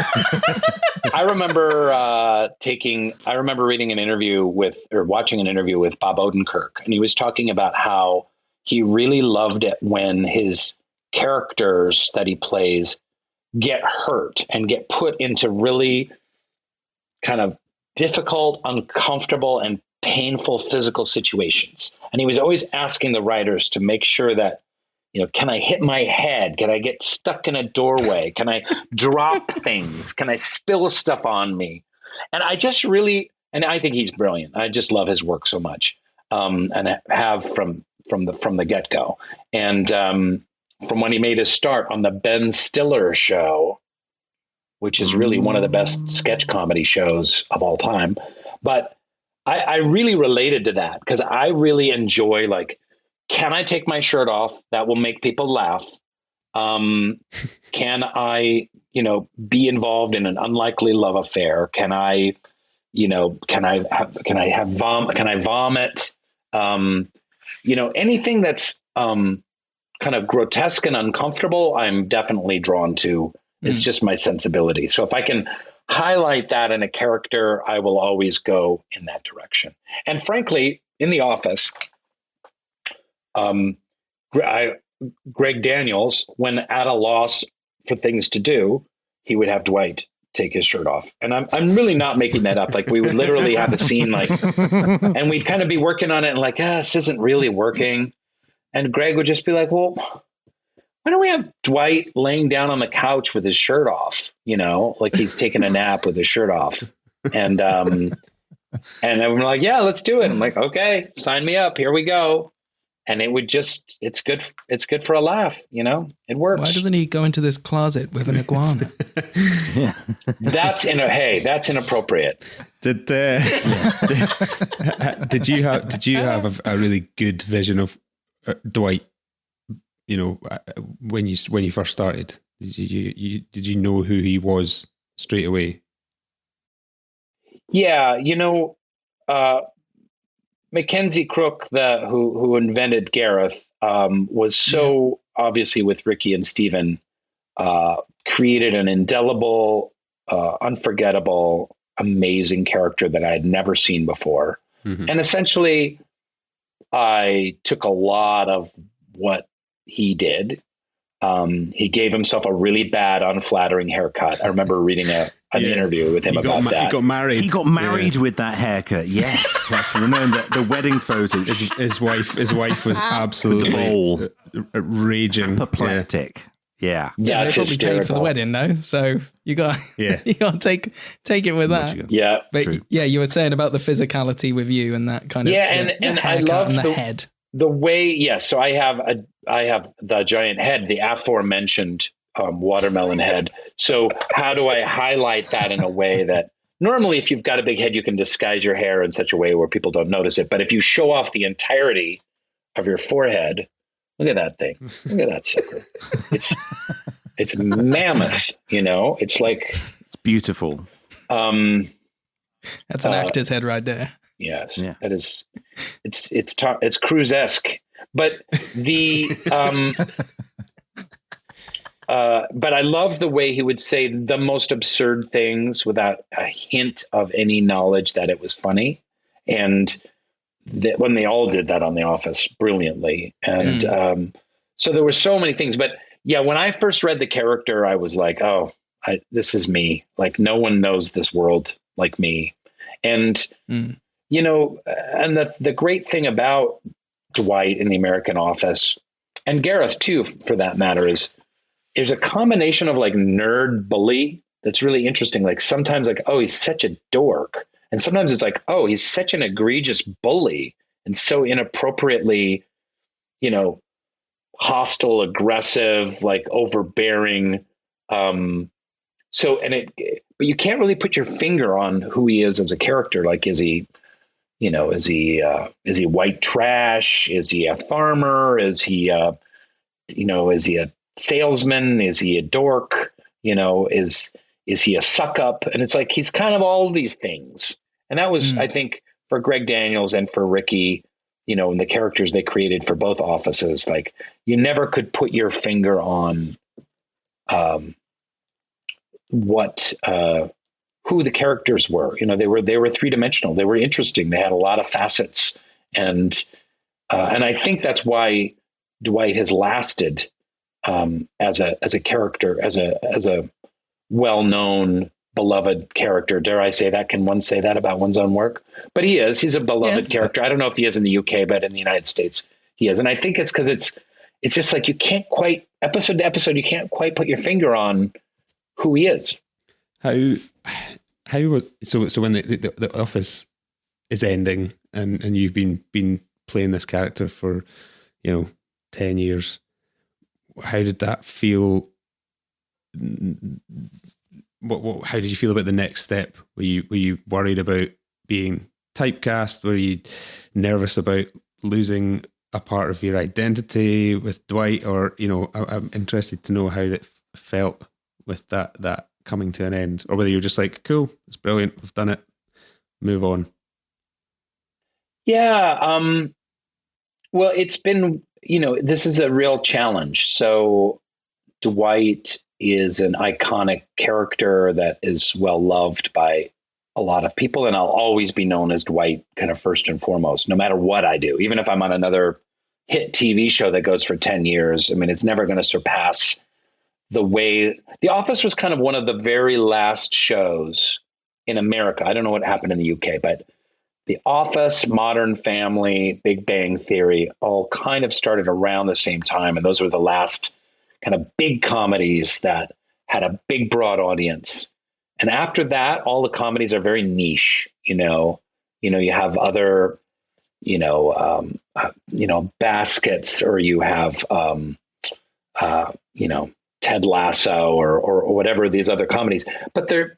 S4: reading an interview watching an interview with Bob Odenkirk, and he was talking about how he really loved it when his characters that he plays get hurt and get put into really kind of difficult, uncomfortable, and painful physical situations. And he was always asking the writers to make sure that, can I hit my head? Can I get stuck in a doorway? Can I drop things? Can I spill stuff on me? And I think he's brilliant. I just love his work so much, and I have from the get-go. And from when he made his start on the Ben Stiller Show, which is really one of the best sketch comedy shows of all time. But I really related to that because I really enjoy, like, can I take my shirt off? That will make people laugh. Can I, be involved in an unlikely love affair? Can I vomit? Anything that's kind of grotesque and uncomfortable, I'm definitely drawn to. It's just my sensibility. So if I can highlight that in a character, I will always go in that direction. And frankly, in The Office, Greg Daniels, when at a loss for things to do, he would have Dwight take his shirt off. And I'm really not making that up. Like, we would literally have a scene and we'd kind of be working on it and like, this isn't really working. And Greg would just be like, well, why don't we have Dwight laying down on the couch with his shirt off, like he's taking a nap with his shirt off. And I'm like, yeah, let's do it. I'm like, okay, sign me up. Here we go. And it's good for a laugh. It works.
S1: Why doesn't he go into this closet with an iguana?
S2: Yeah.
S4: That's inappropriate.
S3: Did you have a really good vision of Dwight? When you first started, did you know who he was straight away?
S4: Yeah, Mackenzie Crook, who invented Gareth, was so obviously with Ricky and Steven, created an indelible, unforgettable, amazing character that I had never seen before. Mm-hmm. And essentially, I took a lot of what he did. He gave himself a really bad, unflattering haircut. I remember reading an interview with him about that.
S3: He got married.
S2: He got married with that haircut. Yes, that's from the wedding photo.
S3: His wife was absolutely raging,
S2: apoplectic. Yeah.
S1: Yeah, they probably
S4: hysterical.
S1: paid for the wedding though, so you got you got to take it with that.
S4: Yeah,
S1: but
S2: true.
S1: yeah, you were saying about the physicality with you and that kind of
S4: and I love
S1: and the head.
S4: The way, so I have the giant head, the aforementioned watermelon head. So how do I highlight that in a way that normally, if you've got a big head, you can disguise your hair in such a way where people don't notice it. But if you show off the entirety of your forehead, look at that thing. Look at that sucker. It's mammoth. It's like
S2: it's beautiful.
S1: That's an actor's head right there.
S4: Yes, that is. It's Cruise-esque, but the but I love the way he would say the most absurd things without a hint of any knowledge that it was funny, and when they all did that on The Office brilliantly, and so there were so many things. But yeah, when I first read the character, I was like, oh, this is me. Like no one knows this world like me, and. And the great thing about Dwight in The American Office, and Gareth too, for that matter, is there's a combination of like nerd bully that's really interesting. Like sometimes like, oh, he's such a dork. And sometimes it's like, oh, he's such an egregious bully and so inappropriately, hostile, aggressive, like overbearing. But you can't really put your finger on who he is as a character. Like, is he white trash? Is he a farmer? Is he is he a salesman? Is he a dork? Is he a suck up? And it's like, he's kind of all these things. And that was, I think, for Greg Daniels and for Ricky, and the characters they created for both offices, like you never could put your finger on, who the characters were. They were three-dimensional. They were interesting. They had a lot of facets, and I think that's why Dwight has lasted as a character, as a well-known, beloved character. Dare I say that? Can one say that about one's own work? But he's a beloved character. I don't know if he is in the UK, but in the United States he is. And I think it's because it's just like you can't quite, episode to episode, you can't quite put your finger on who he is.
S3: How was so when the Office is ending and you've been playing this character for 10 years, how did that feel? How did you feel about the next step? Were you worried about being typecast? Were you nervous about losing a part of your identity with Dwight? Or I'm interested to know how that felt with that coming to an end, or whether you're just like, cool, it's brilliant, we've done it, move on.
S4: Yeah. Well, it's been, this is a real challenge. So Dwight is an iconic character that is well loved by a lot of people. And I'll always be known as Dwight kind of first and foremost, no matter what I do, even if I'm on another hit TV show that goes for 10 years. I mean, it's never going to surpass the way The Office was kind of one of the very last shows in America. I don't know what happened in the UK, but The Office, Modern Family, Big Bang Theory all kind of started around the same time. And those were the last kind of big comedies that had a big, broad audience. And after that, all the comedies are very niche. You have other, Baskets, or you have, Ted Lasso or whatever, these other comedies, but they're,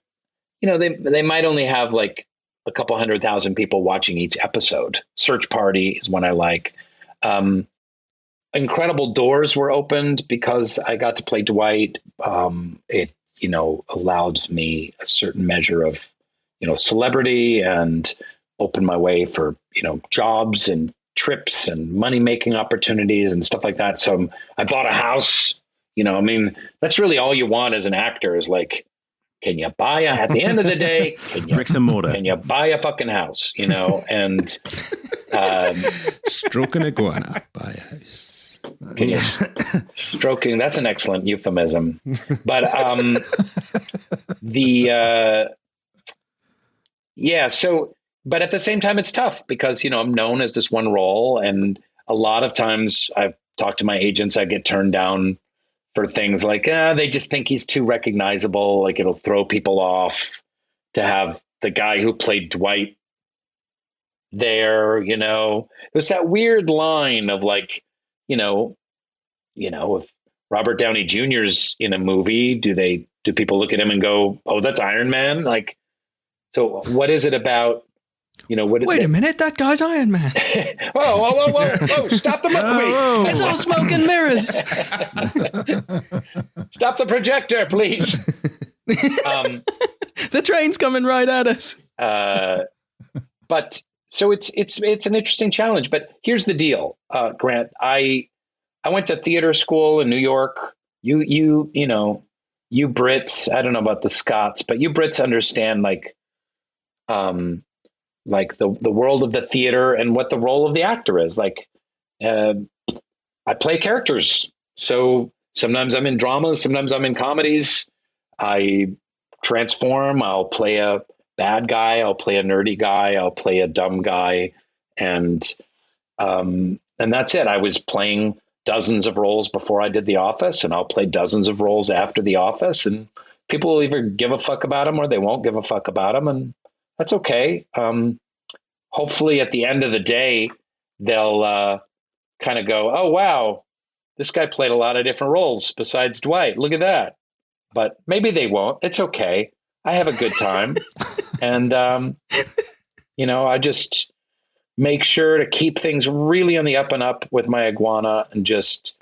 S4: they might only have like a couple 100,000 people watching each episode. Search Party is one I like. Incredible Doors were opened because I got to play Dwight. It, allowed me a certain measure of, celebrity, and opened my way for, jobs and trips and money-making opportunities and stuff like that. So I bought a house. That's really all you want as an actor is like, can you buy at the end of the day,
S2: bricks and mortar,
S4: can you buy a fucking house, and
S3: stroking iguana, buy a house.
S4: Stroking, that's an excellent euphemism. But Yeah. So, but at the same time, it's tough because, I'm known as this one role. And a lot of times I've talked to my agents, I get turned down for things like, they just think he's too recognizable. Like it'll throw people off to have the guy who played Dwight there, There's that weird line of like, if Robert Downey Jr.'s in a movie, do people look at him and go, "Oh, that's Iron Man"? Like, so what is it about?
S1: Wait a minute, that guy's Iron Man.
S4: Whoa! Stop the movie!
S1: It's all smoke and mirrors.
S4: Stop the projector, please.
S1: The train's coming right at us.
S4: But so it's an interesting challenge. But here's the deal, Grant. I went to theater school in New York. You Brits, I don't know about the Scots, but you Brits understand like the world of the theater and what the role of the actor is. Like, I play characters. So sometimes I'm in dramas, sometimes I'm in comedies. I transform. I'll play a bad guy. I'll play a nerdy guy. I'll play a dumb guy. And that's it. I was playing dozens of roles before I did The Office, and I'll play dozens of roles after The Office, and people will either give a fuck about them or they won't give a fuck about them. And that's okay. Hopefully at the end of the day, they'll kind of go, "Oh, wow, this guy played a lot of different roles besides Dwight. Look at that." But maybe they won't. It's okay. I have a good time. And, I just make sure to keep things really on the up and up with my iguana and just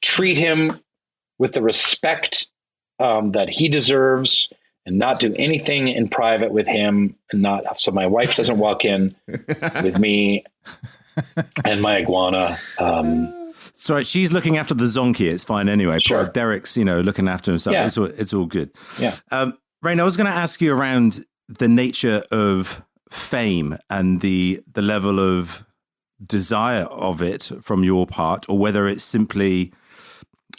S4: treat him with the respect that he deserves, and not do anything in private with him, and not so my wife doesn't walk in with me and my iguana.
S2: Sorry, she's looking after the zonkey. It's fine anyway.
S4: Sure.
S2: Derek's, looking after himself.
S4: Yeah.
S2: It's all good.
S4: Yeah.
S2: Rainn, I was going to ask you around the nature of fame and the level of desire of it from your part, or whether it's simply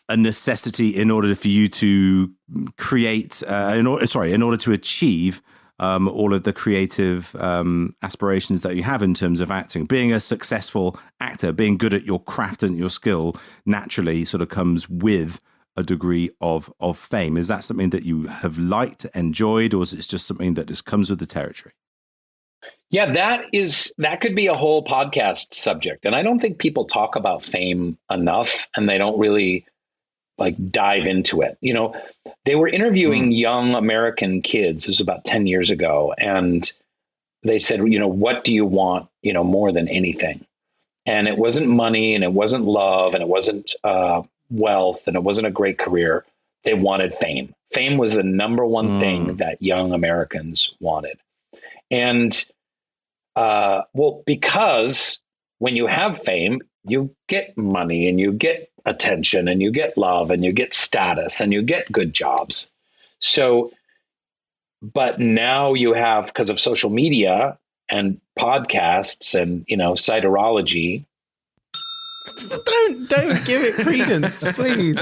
S2: a necessity in order for you to create, in order to achieve all of the creative aspirations that you have in terms of acting. Being a successful actor, being good at your craft and your skill naturally sort of comes with a degree of fame. Is that something that you have liked, enjoyed, or is it just something that just comes with the territory?
S4: Yeah, that could be a whole podcast subject. And I don't think people talk about fame enough, and they don't really dive into it. They were interviewing young American kids. This was about 10 years ago. And they said, what do you want, more than anything? And it wasn't money, and it wasn't love, and it wasn't wealth, and it wasn't a great career. They wanted fame. Fame was the number one thing that young Americans wanted. And because when you have fame, you get money, and you get attention, and you get love, and you get status, and you get good jobs. So, but now you have, because of social media and podcasts and, Ciderology.
S1: Don't give it credence, please.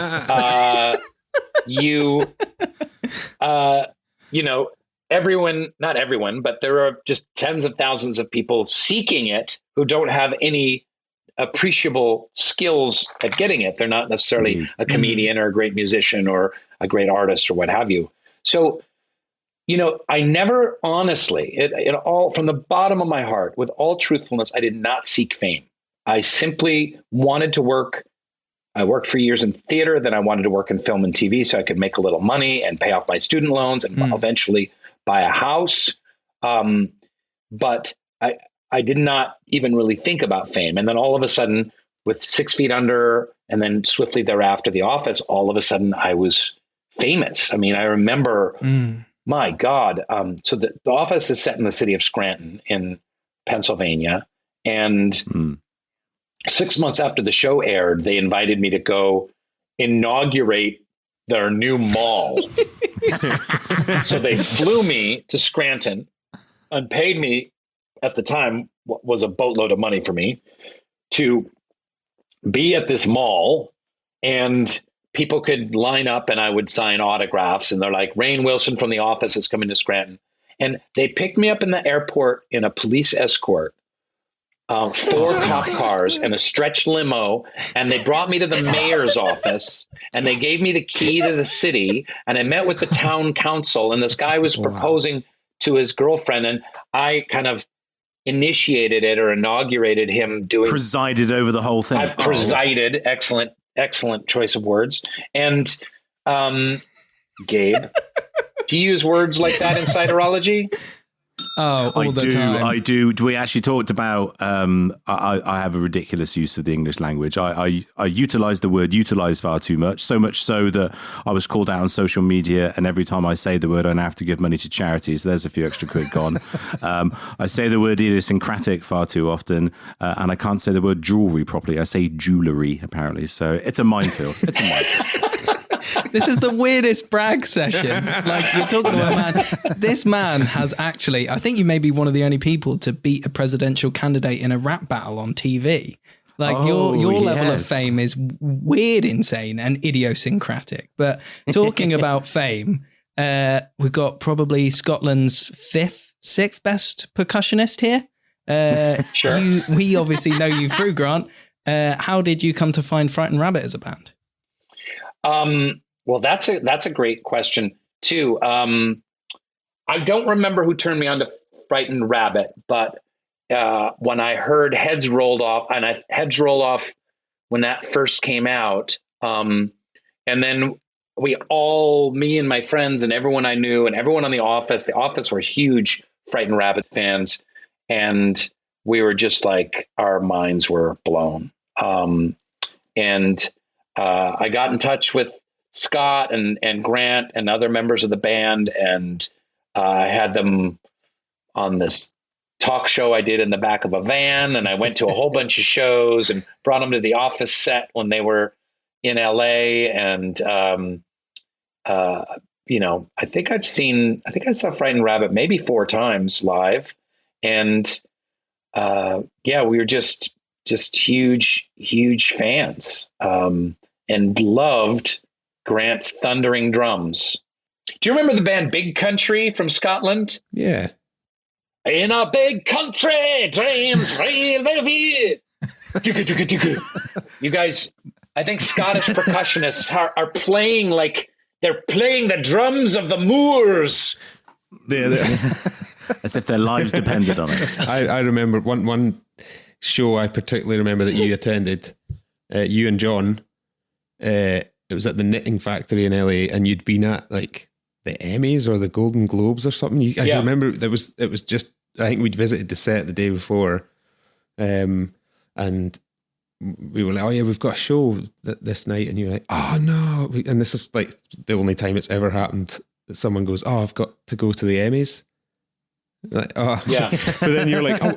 S4: Everyone, not everyone, but there are just tens of thousands of people seeking it who don't have any appreciable skills at getting it. They're not necessarily a comedian or a great musician or a great artist or what have you. So, I never honestly, it all from the bottom of my heart, with all truthfulness, I did not seek fame. I simply wanted to work. I worked for years in theater. Then I wanted to work in film and TV so I could make a little money and pay off my student loans and eventually buy a house. But I did not even really think about fame. And then all of a sudden, with 6 Feet Under, and then swiftly thereafter, The Office, all of a sudden I was famous. I mean, I remember, my God. So the Office is set in the city of Scranton in Pennsylvania. And 6 months after the show aired, they invited me to go inaugurate their new mall. So they flew me to Scranton and paid me, at the time, what was a boatload of money for me, to be at this mall and people could line up and I would sign autographs, and they're like, Rainn Wilson from The Office is coming to Scranton. And they picked me up in the airport in a police escort, 4 cop cars and a stretched limo. And they brought me to the mayor's office, and they gave me the key to the city. And I met with the town council, and this guy was proposing to his girlfriend. And I kind of initiated it or inaugurated him doing.
S2: Presided over the whole thing.
S4: I presided. Excellent choice of words. And Gabe, do you use words like that in Ciderology?
S1: Oh, all the time.
S2: I do. We actually talked about, I have a ridiculous use of the English language. I utilize the word utilize far too much, so much so that I was called out on social media, and every time I say the word, I now have to give money to charities. So there's a few extra quid gone. I say the word idiosyncratic far too often, and I can't say the word jewelry properly. I say jewellery, apparently. So it's a minefield. It's a minefield.
S1: This is the weirdest brag session. Like, you're talking to a man. This man has actually, I think you may be one of the only people to beat a presidential candidate in a rap battle on TV. Like, your level of fame is weird, insane, and idiosyncratic. But talking about fame, we've got probably Scotland's 6th best percussionist here.
S4: Sure.
S1: We obviously know you through Grant. How did you come to find Frightened Rabbit as a band?
S4: Well, that's a great question too. I don't remember who turned me on to Frightened Rabbit, but when I heard Heads Rolled Off, and Heads Rolled Off when that first came out, and then me and my friends and everyone I knew and everyone on the Office were huge Frightened Rabbit fans, and we were just like, our minds were blown. I got in touch with Scott and Grant and other members of the band, and I had them on this talk show I did in the back of a van, and I went to a whole bunch of shows and brought them to the Office set when they were in LA. And I think I saw Frightened Rabbit maybe 4 times live, and we were just huge fans. And loved Grant's thundering drums. Do you remember the band Big Country from Scotland?
S3: Yeah.
S4: In a big country, dreams real vivid. You guys, I think Scottish percussionists are playing like they're playing the drums of the Moors.
S2: As if their lives depended on it.
S3: I remember one show I particularly remember that you attended, you and John. It was at the Knitting Factory in LA, and you'd been at like the Emmys or the Golden Globes or something. I remember it was just, I think we'd visited the set the day before, and we were like, oh yeah, we've got a show this night, and you're like, oh no, and this is like the only time it's ever happened that someone goes, oh, I've got to go to the Emmys. Like, oh
S4: yeah,
S3: but then you're like, oh,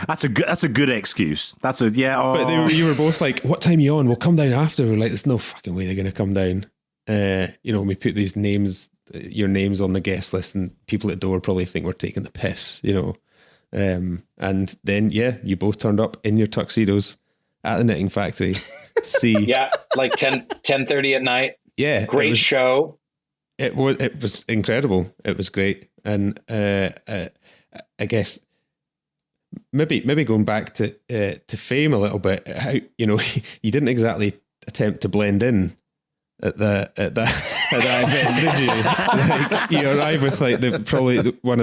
S2: that's a good excuse. But
S3: you were both like, what time are you on? We'll come down after. We're like, there's no fucking way they're going to come down. We put these names, your names on the guest list, and people at the door probably think we're taking the piss, and then you both turned up in your tuxedos at the Knitting Factory.
S4: Like 10:30 at night.
S3: Yeah,
S4: great show.
S3: It was incredible. It was great. And I guess maybe going back to fame a little bit, how you didn't exactly attempt to blend in at that event, did you? Like, you arrived with like one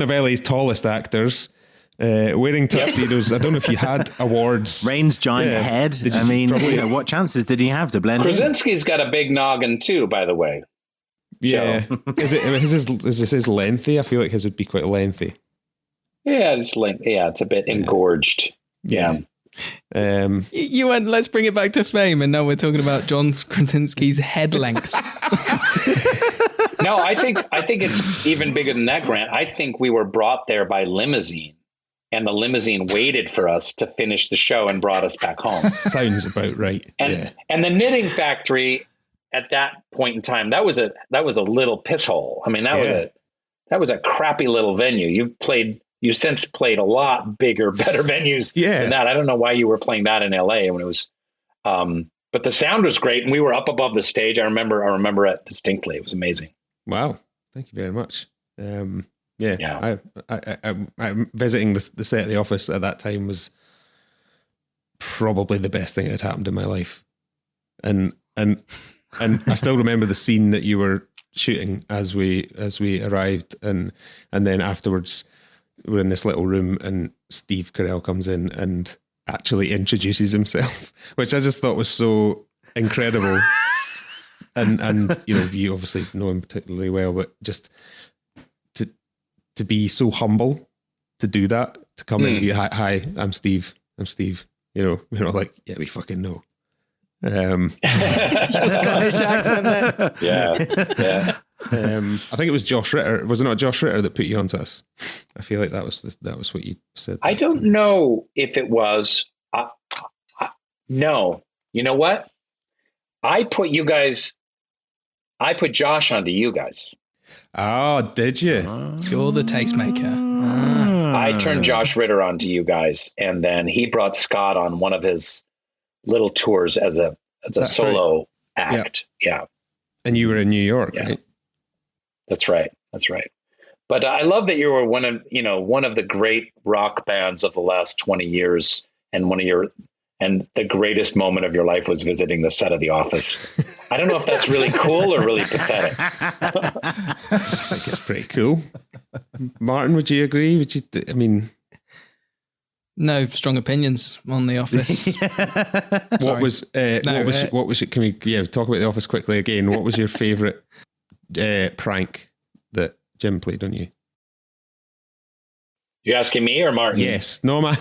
S3: of LA's tallest actors. Wearing tuxedos. I don't know if you had awards.
S2: Rainn's giant head. What chances did he have to blend in?
S4: Krasinski's got a big noggin too, by the way.
S3: Yeah. Is his lengthy? I feel like his would be quite lengthy.
S4: Yeah, it's a bit engorged. Yeah.
S1: You went, let's bring it back to fame, and now we're talking about John Krasinski's head length.
S4: No, I think it's even bigger than that, Grant. I think we were brought there by limousine, and the limousine waited for us to finish the show and brought us back home.
S3: Sounds about right.
S4: And the Knitting Factory at that point in time, that was a little piss hole. I mean, that was a crappy little venue. You've since played a lot bigger, better venues than that. I don't know why you were playing that in LA when it was But the sound was great, and we were up above the stage. I remember it distinctly. It was amazing.
S3: Wow, thank you very much. I visiting the set of The Office at that time was probably the best thing that had happened in my life, and I still remember the scene that you were shooting as we arrived, and then afterwards we're in this little room, and Steve Carell comes in and actually introduces himself, which I just thought was so incredible. and you obviously know him particularly well, but just to be so humble, to do that, to come in and be, hi, I'm Steve. We're all like, yeah, we fucking know.
S1: Scottish accent there.
S4: Yeah.
S3: I think it was Josh Ritter. Was it not Josh Ritter that put you onto us? I feel like that was what you said.
S4: I don't know if it was. No. You know what? I put Josh onto you guys.
S3: Oh, did you?
S1: You're the tastemaker.
S4: I turned Josh Ritter onto you guys, and then he brought Scott on one of his little tours as a solo act. Yeah.
S3: And you were in New York, right?
S4: That's right. But I love that you were one of the great rock bands of the last 20 years, and the greatest moment of your life was visiting the set of The Office. I don't know if that's really cool or really pathetic.
S3: I think it's pretty cool. Martyn, would you agree?
S1: No strong opinions on The Office.
S3: What was it? Can we talk about The Office quickly again? What was your favourite prank that Jim played on you?
S4: You asking me or Martyn?
S3: Yes. No, man.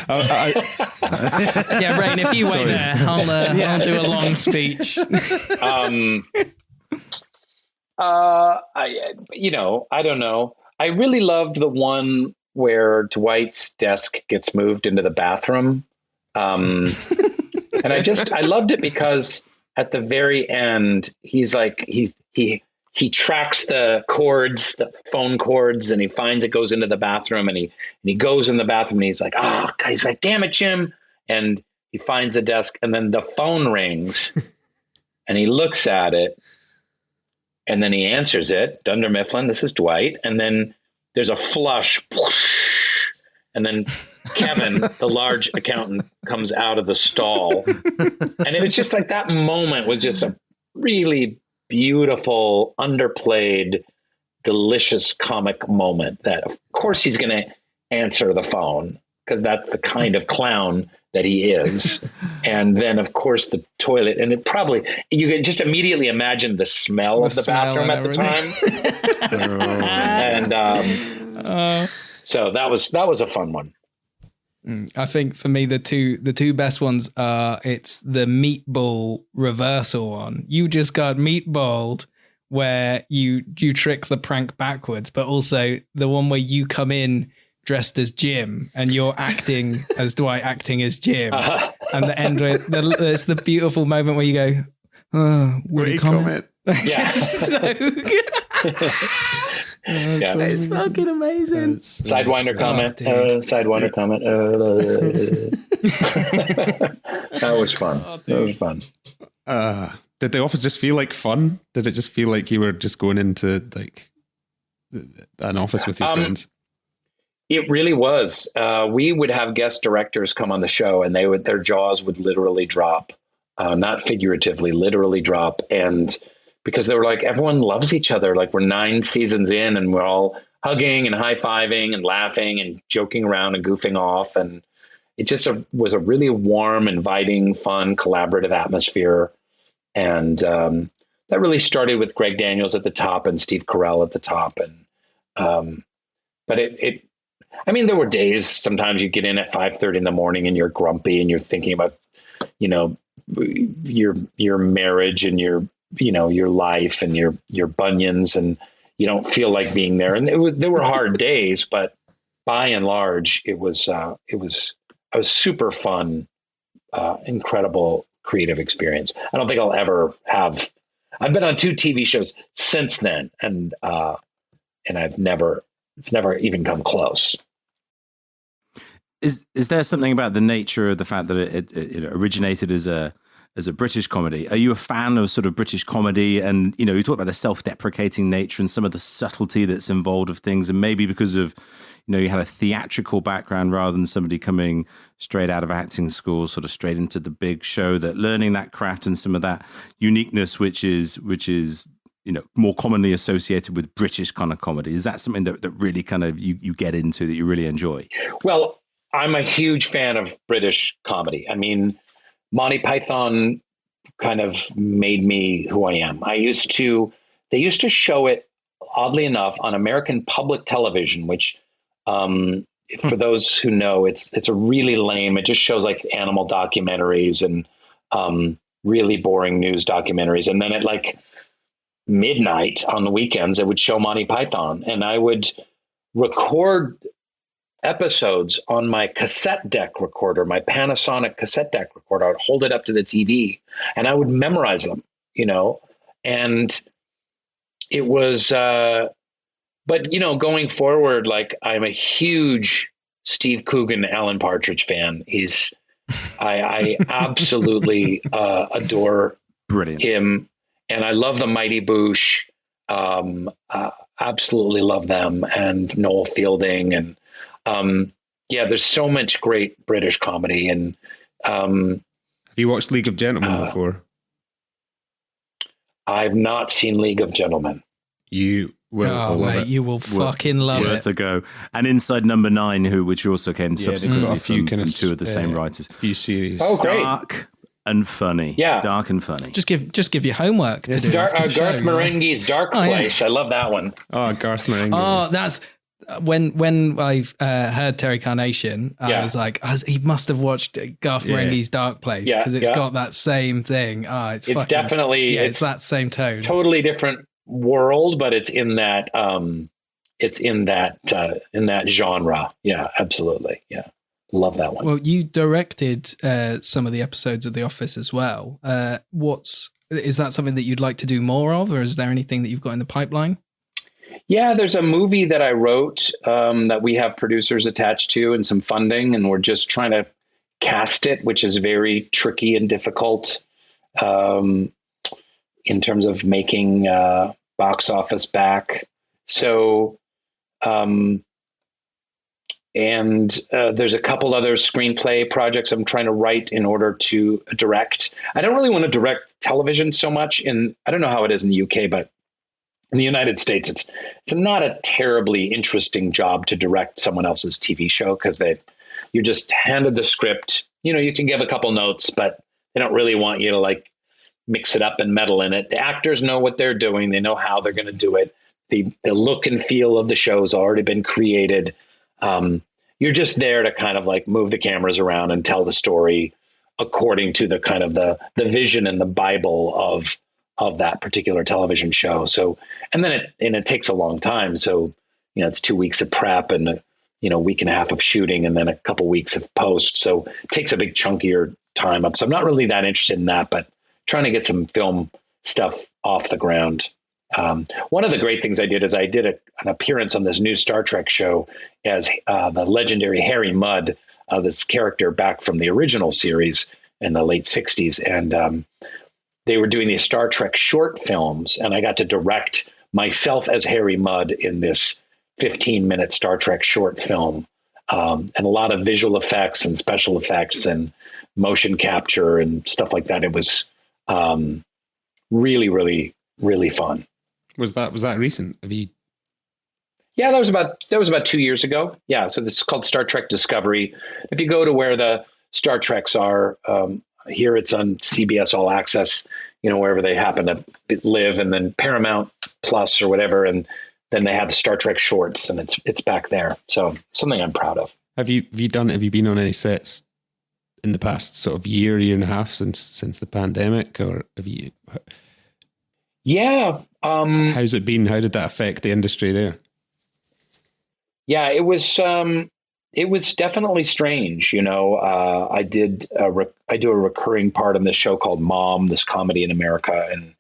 S1: Yeah, Rainn, if you wait there, I'll do a long speech.
S4: I don't know. I really loved the one where Dwight's desk gets moved into the bathroom. And I loved it because at the very end, he's like, he tracks the phone cords, and he finds it goes into the bathroom, and he goes in the bathroom, and he's like, he's like, damn it, Jim. And he finds the desk, and then the phone rings and he looks at it, and then he answers it. Dunder Mifflin, this is Dwight. And then there's a flush, and then Kevin, the large accountant, comes out of the stall. And it was just like, that moment was just a really beautiful, underplayed, delicious comic moment that, of course, he's going to answer the phone because that's the kind of clown that he is. And then, of course, the toilet. And you can just immediately imagine the smell of the bathroom at the time. So that was a fun one.
S1: I think for me, the two best ones are, it's the meatball reversal one. You just got meatballed, where you trick the prank backwards, but also the one where you come in dressed as Jim and you're acting as Dwight, acting as Jim. And the end, it's the beautiful moment where you go, will you comment?
S4: Yeah.
S1: So good. It's fucking amazing.
S4: Sidewinder comment. Sidewinder comment. That was fun. That was fun.
S3: Did The Office just feel like fun? Did it just feel like you were just going into like an office with your friends?
S4: It really was. We would have guest directors come on the show, and their jaws would literally drop, not figuratively, literally drop, and because they were like, everyone loves each other. Like, we're 9 seasons in, and we're all hugging and high-fiving and laughing and joking around and goofing off. And it just was a really warm, inviting, fun, collaborative atmosphere. And that really started with Greg Daniels at the top and Steve Carell at the top. And but there were days sometimes you get in at 5:30 in the morning and you're grumpy and you're thinking about, your marriage and your life and your bunions, and you don't feel like being there. And there were hard days, but by and large, it was a super fun, incredible creative experience. I don't think I'll ever have. I've been on 2 TV shows since then, and it's never even come close.
S2: Is there something about the nature of the fact that it originated as a as a British comedy. Are you a fan of sort of British comedy? And, you know, you talk about the self-deprecating nature and some of the subtlety that's involved of things. And maybe because of, you know, you had a theatrical background rather than somebody coming straight out of acting school, sort of straight into the big show, that learning that craft and some of that uniqueness, which is, you know, more commonly associated with British kind of comedy. Is that something that really kind of you get into, that you really enjoy?
S4: Well, I'm a huge fan of British comedy. I mean, Monty Python kind of made me who I am. They used to show it, oddly enough, on American public television, which, for those who know, it's a really lame. It just shows like animal documentaries and really boring news documentaries. And then at like midnight on the weekends, it would show Monty Python, and I would record episodes on my cassette deck recorder, my Panasonic cassette deck recorder. I would hold it up to the TV and I would memorize them, you know, and it was, but, you know, going forward, like, I'm a huge Steve Coogan, Alan Partridge fan. I absolutely adore
S2: Brilliant.
S4: him. And I love the Mighty Boosh. Absolutely love them, and Noel Fielding. And there's so much great British comedy. And
S3: have you watched League of Gentlemen before?
S4: I've not seen League of Gentlemen.
S3: You will love it.
S1: You will fucking love it.
S2: Worth a go. And Inside Number 9, which also came subsequently
S3: few
S2: from two of the same writers.
S3: A few series.
S4: Oh, great.
S2: Dark and funny.
S4: Yeah.
S2: Dark and funny.
S1: Just give you homework to do.
S4: Garth Marenghi's Dark Place. I love that one.
S3: Oh, Garth Marenghi.
S1: Oh, that's when I heard Terry Carnation, I was like, he must have watched Garth Marenghi's Dark Place, because it's got that same thing. It's
S4: definitely
S1: it's that same tone.
S4: Totally different world, but it's in that in that genre. Yeah, absolutely. Yeah. Love that one.
S1: Well, you directed some of the episodes of The Office as well. Is that something that you'd like to do more of, or is there anything that you've got in the pipeline?
S4: Yeah, there's a movie that I wrote that we have producers attached to and some funding, and we're just trying to cast it, which is very tricky and difficult in terms of making box office back. So, and there's a couple other screenplay projects I'm trying to write in order to direct. I don't really want to direct television so much. I don't know how it is in the UK, but in the United States, it's not a terribly interesting job to direct someone else's TV show, because you're just handed the script. You know, you can give a couple notes, but they don't really want you to like mix it up and meddle in it. The actors know what they're doing. They know how they're going to do it. The look and feel of the show's already been created. You're just there to kind of like move the cameras around and tell the story according to the kind of the vision and the Bible of that particular television show. So, and then it takes a long time. So, you know, it's 2 weeks of prep and, a week and a half of shooting and then a couple weeks of post. So it takes a big chunk of your time up. So I'm not really that interested in that, but trying to get some film stuff off the ground. One of the great things I did is I did an appearance on this new Star Trek show as the legendary Harry Mudd, this character back from the original series in the late 60s. And they were doing these Star Trek short films, and I got to direct myself as Harry Mudd in this 15-minute Star Trek short film, and a lot of visual effects and special effects and motion capture and stuff like that. It was really, really, really fun.
S3: Was that recent?
S4: Yeah, that was about 2 years ago. Yeah, so this is called Star Trek Discovery. If you go to where the Star Treks are, here it's on CBS All Access, wherever they happen to live, and then Paramount Plus or whatever, and then they have the Star Trek shorts, and it's back there. So something I'm proud of. Have you
S3: been on any sets in the past sort of year and a half since the pandemic, or have you?
S4: Yeah.
S3: How's it been? How did that affect the industry there?
S4: Yeah, it was definitely strange. I do a recurring part in this show called Mom, this comedy in America, and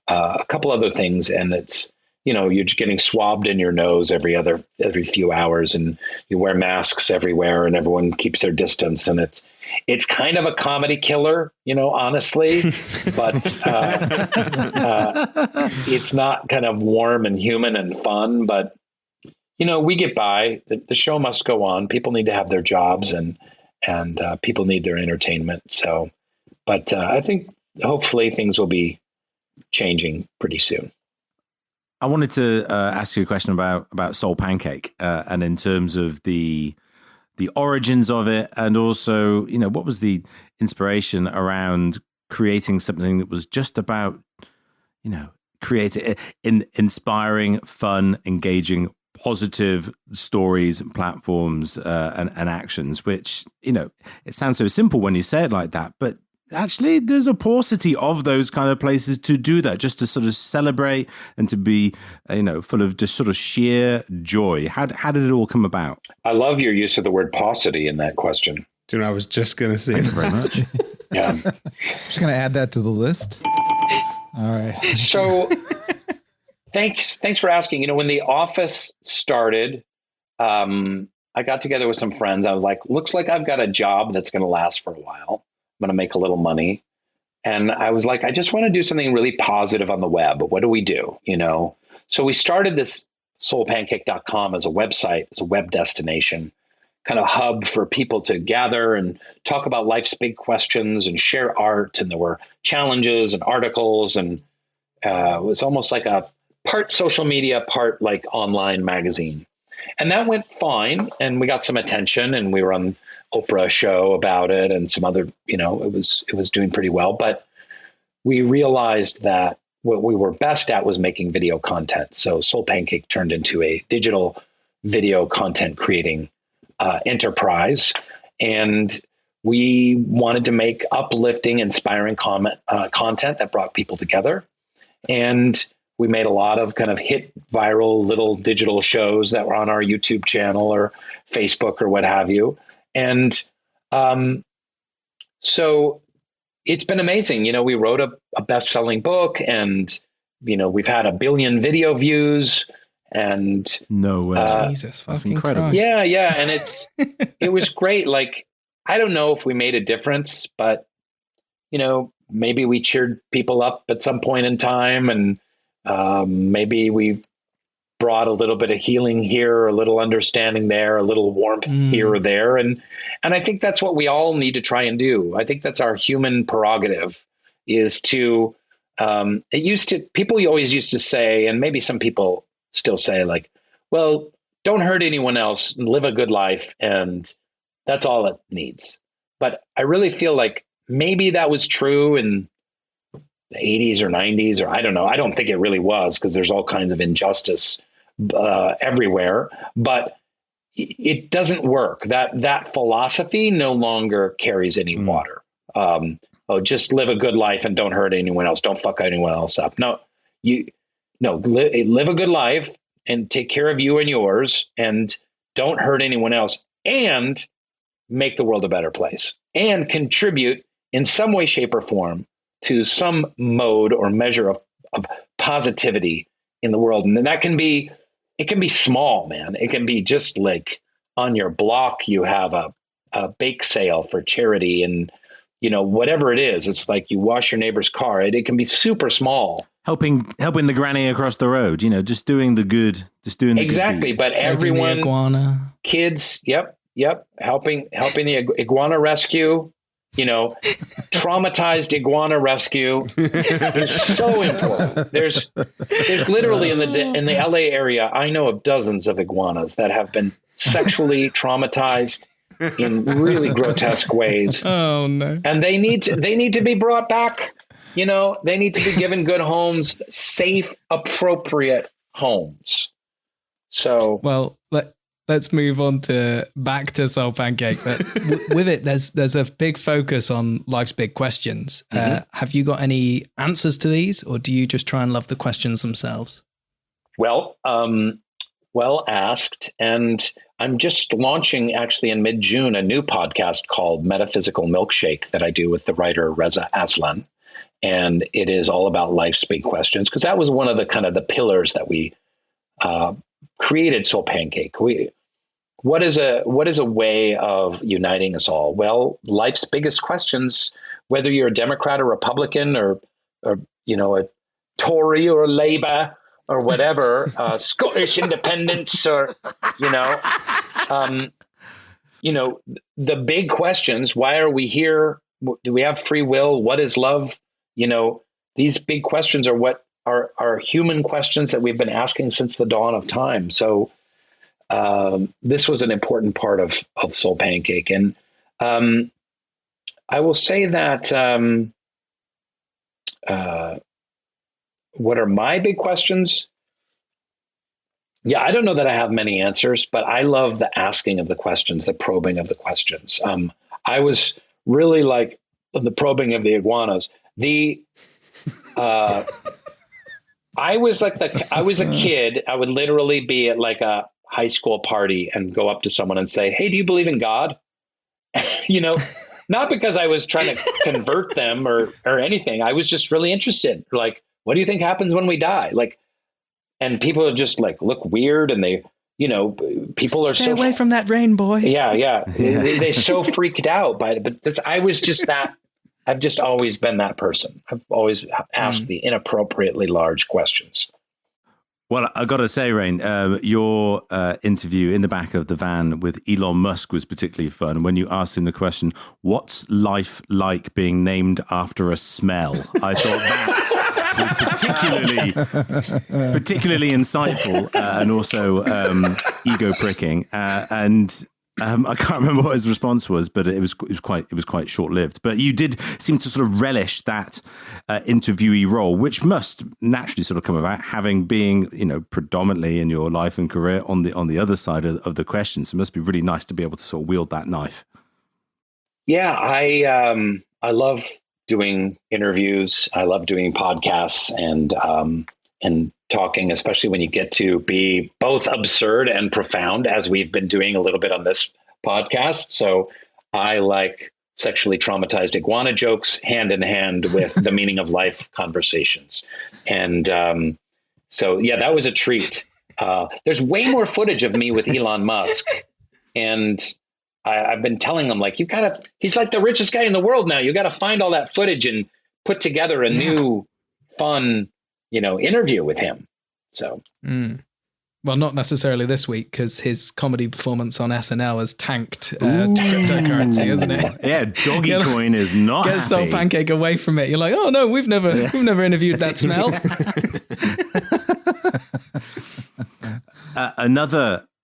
S4: a couple other things. And it's, you're just getting swabbed in your nose every few hours, and you wear masks everywhere, and everyone keeps their distance, and it's kind of a comedy killer, honestly, but it's not kind of warm and human and fun. But we get by. The show must go on. People need to have their jobs, and people need their entertainment. So, but I think hopefully things will be changing pretty soon.
S2: I wanted to ask you a question about Soul Pancake, and in terms of the origins of it, and also, what was the inspiration around creating something that was just about, creating inspiring, fun, engaging, positive stories and platforms and actions, which, it sounds so simple when you say it like that, but actually there's a paucity of those kind of places to do that, just to sort of celebrate and to be, full of just sort of sheer joy. How did it all come about?
S4: I love your use of the word paucity in that question.
S3: Do you know, I was just going to say.
S2: Thank you very much.
S4: Yeah.
S5: Just going to add that to the list. All right.
S4: So thanks for asking. When The Office started, I got together with some friends. I was like, looks like I've got a job that's going to last for a while. I'm going to make a little money. And I was like, I just want to do something really positive on the web. What do we do? So we started this soulpancake.com as a website, as a web destination, kind of hub for people to gather and talk about life's big questions and share art. And there were challenges and articles, and it was almost like a part social media, part like online magazine. And that went fine. And we got some attention, and we were on Oprah show about it, and some other, it was doing pretty well. But we realized that what we were best at was making video content. So Soul Pancake turned into a digital video content creating enterprise. And we wanted to make uplifting, inspiring content that brought people together. And we made a lot of kind of hit viral little digital shows that were on our YouTube channel or Facebook or what have you. And so it's been amazing. We wrote a best-selling book, and, we've had 1 billion video views, and
S2: no way.
S1: Jesus,
S2: that's
S1: fucking
S2: incredible.
S1: Christ.
S4: Yeah. And it was great. Like, I don't know if we made a difference, but, maybe we cheered people up at some point in time, and maybe we brought a little bit of healing here, a little understanding there, a little warmth here or there. And I think that's what we all need to try and do. I think that's our human prerogative, is to, people always used to say, and maybe some people still say, like, well, don't hurt anyone else, live a good life, and that's all it needs. But I really feel like maybe that was true in the 80s or 90s, or I don't know. I don't think it really was, because there's all kinds of injustice everywhere, but it doesn't work. That philosophy no longer carries any water. Just live a good life and don't hurt anyone else. Don't fuck anyone else up. Live a good life and take care of you and yours, and don't hurt anyone else, and make the world a better place, and contribute in some way, shape, or form to some mode or measure of positivity in the world. And that it can be small, man. It can be just like on your block, you have a bake sale for charity, and, whatever it is, it's like you wash your neighbor's car. It can be super small.
S2: Helping the granny across the road, just doing the good,
S4: exactly.
S2: Good
S4: but
S1: Saving
S4: everyone,
S1: the iguana.
S4: Kids, yep. Helping the iguana rescue, traumatized iguana rescue is so important. There's literally in the LA area, I know of dozens of iguanas that have been sexually traumatized in really grotesque ways.
S1: Oh no.
S4: And they need to be brought back. They need to be given good homes, safe, appropriate homes. So,
S1: well, let's move on back to Soul Pancake. But with it, there's a big focus on life's big questions. Have you got any answers to these, or do you just try and love the questions themselves?
S4: Well asked. And I'm just launching, actually, in mid-June, a new podcast called Metaphysical Milkshake that I do with the writer Reza Aslan. And it is all about life's big questions, because that was one of the kind of the pillars that we created Soul Pancake. What is a way of uniting us all? Well, life's biggest questions, whether you're a Democrat or Republican or a Tory or a Labour or whatever, Scottish independence or, the big questions. Why are we here? Do we have free will? What is love? These big questions are what are human questions that we've been asking since the dawn of time. So this was an important part of Soul Pancake. And I will say that what are my big questions? Yeah, I don't know that I have many answers, but I love the asking of the questions, the probing of the questions. I was really like the probing of the iguanas. I was a kid. I would literally be at like a high school party and go up to someone and say, "Hey, do you believe in God?" Not because I was trying to convert them or anything. I was just really interested. Like, what do you think happens when we die? Like, and people are just like look weird, and they, people are
S1: stay away from that rain, boy.
S4: Yeah. They're so freaked out by it. But I was just that. I've just always been that person. I've always asked the inappropriately large questions.
S2: Well, I got to say, Rainn, your interview in the back of the van with Elon Musk was particularly fun. When you asked him the question, "What's life like being named after a smell?" I thought that was particularly insightful and also ego pricking. I can't remember what his response was, but it was quite short lived. But you did seem to sort of relish that interviewee role, which must naturally sort of come about having being predominantly in your life and career on the other side of the questions. It must be really nice to be able to sort of wield that knife.
S4: Yeah, I love doing interviews. I love doing podcasts and talking, especially when you get to be both absurd and profound, as we've been doing a little bit on this podcast. So I like sexually traumatized iguana jokes hand in hand with the meaning of life conversations. And so, yeah, that was a treat. There's way more footage of me with Elon Musk. And I've been telling him, like, he's like the richest guy in the world now. You got to find all that footage and put together a new fun interview with him. So,
S1: well, not necessarily this week, because his comedy performance on SNL has tanked cryptocurrency, isn't it?
S2: Yeah, Doggy Coin is not
S1: Get
S2: happy.
S1: Soul Pancake away from it. You're like, oh no, we've never interviewed that smell.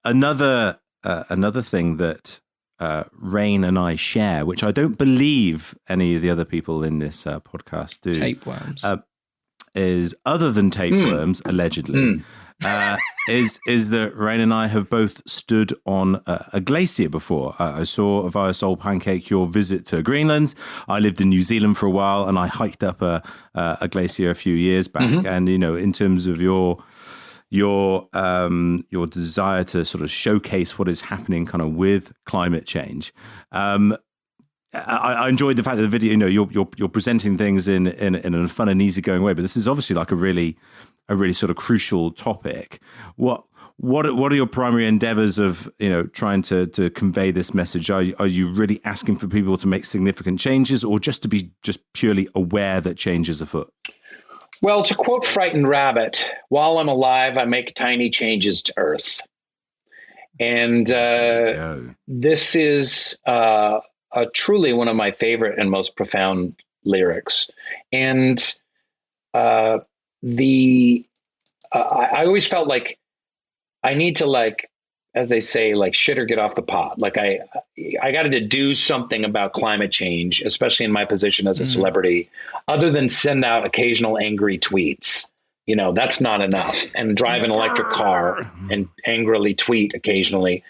S2: Another thing that Rainn and I share, which I don't believe any of the other people in this podcast do,
S1: tapeworms.
S2: Is other than tapeworms, allegedly, is that Rainn and I have both stood on a glacier before. I saw via Soul Pancake your visit to Greenland. I lived in New Zealand for a while, and I hiked up a glacier a few years back. And in terms of your desire to sort of showcase what is happening kind of with climate change. I enjoyed the fact that the video, you're presenting things in a fun and easygoing way, but this is obviously like a really sort of crucial topic. What are your primary endeavors of, trying to convey this message? Are you really asking for people to make significant changes, or just to be just purely aware that change is afoot?
S4: Well, to quote Frightened Rabbit, while I'm alive, I make tiny changes to Earth. And this is truly one of my favorite and most profound lyrics. And I always felt like I need to, like, as they say, like, shit or get off the pot. Like I got to do something about climate change, especially in my position as a celebrity, other than send out occasional angry tweets. That's not enough. And drive an electric car and angrily tweet occasionally.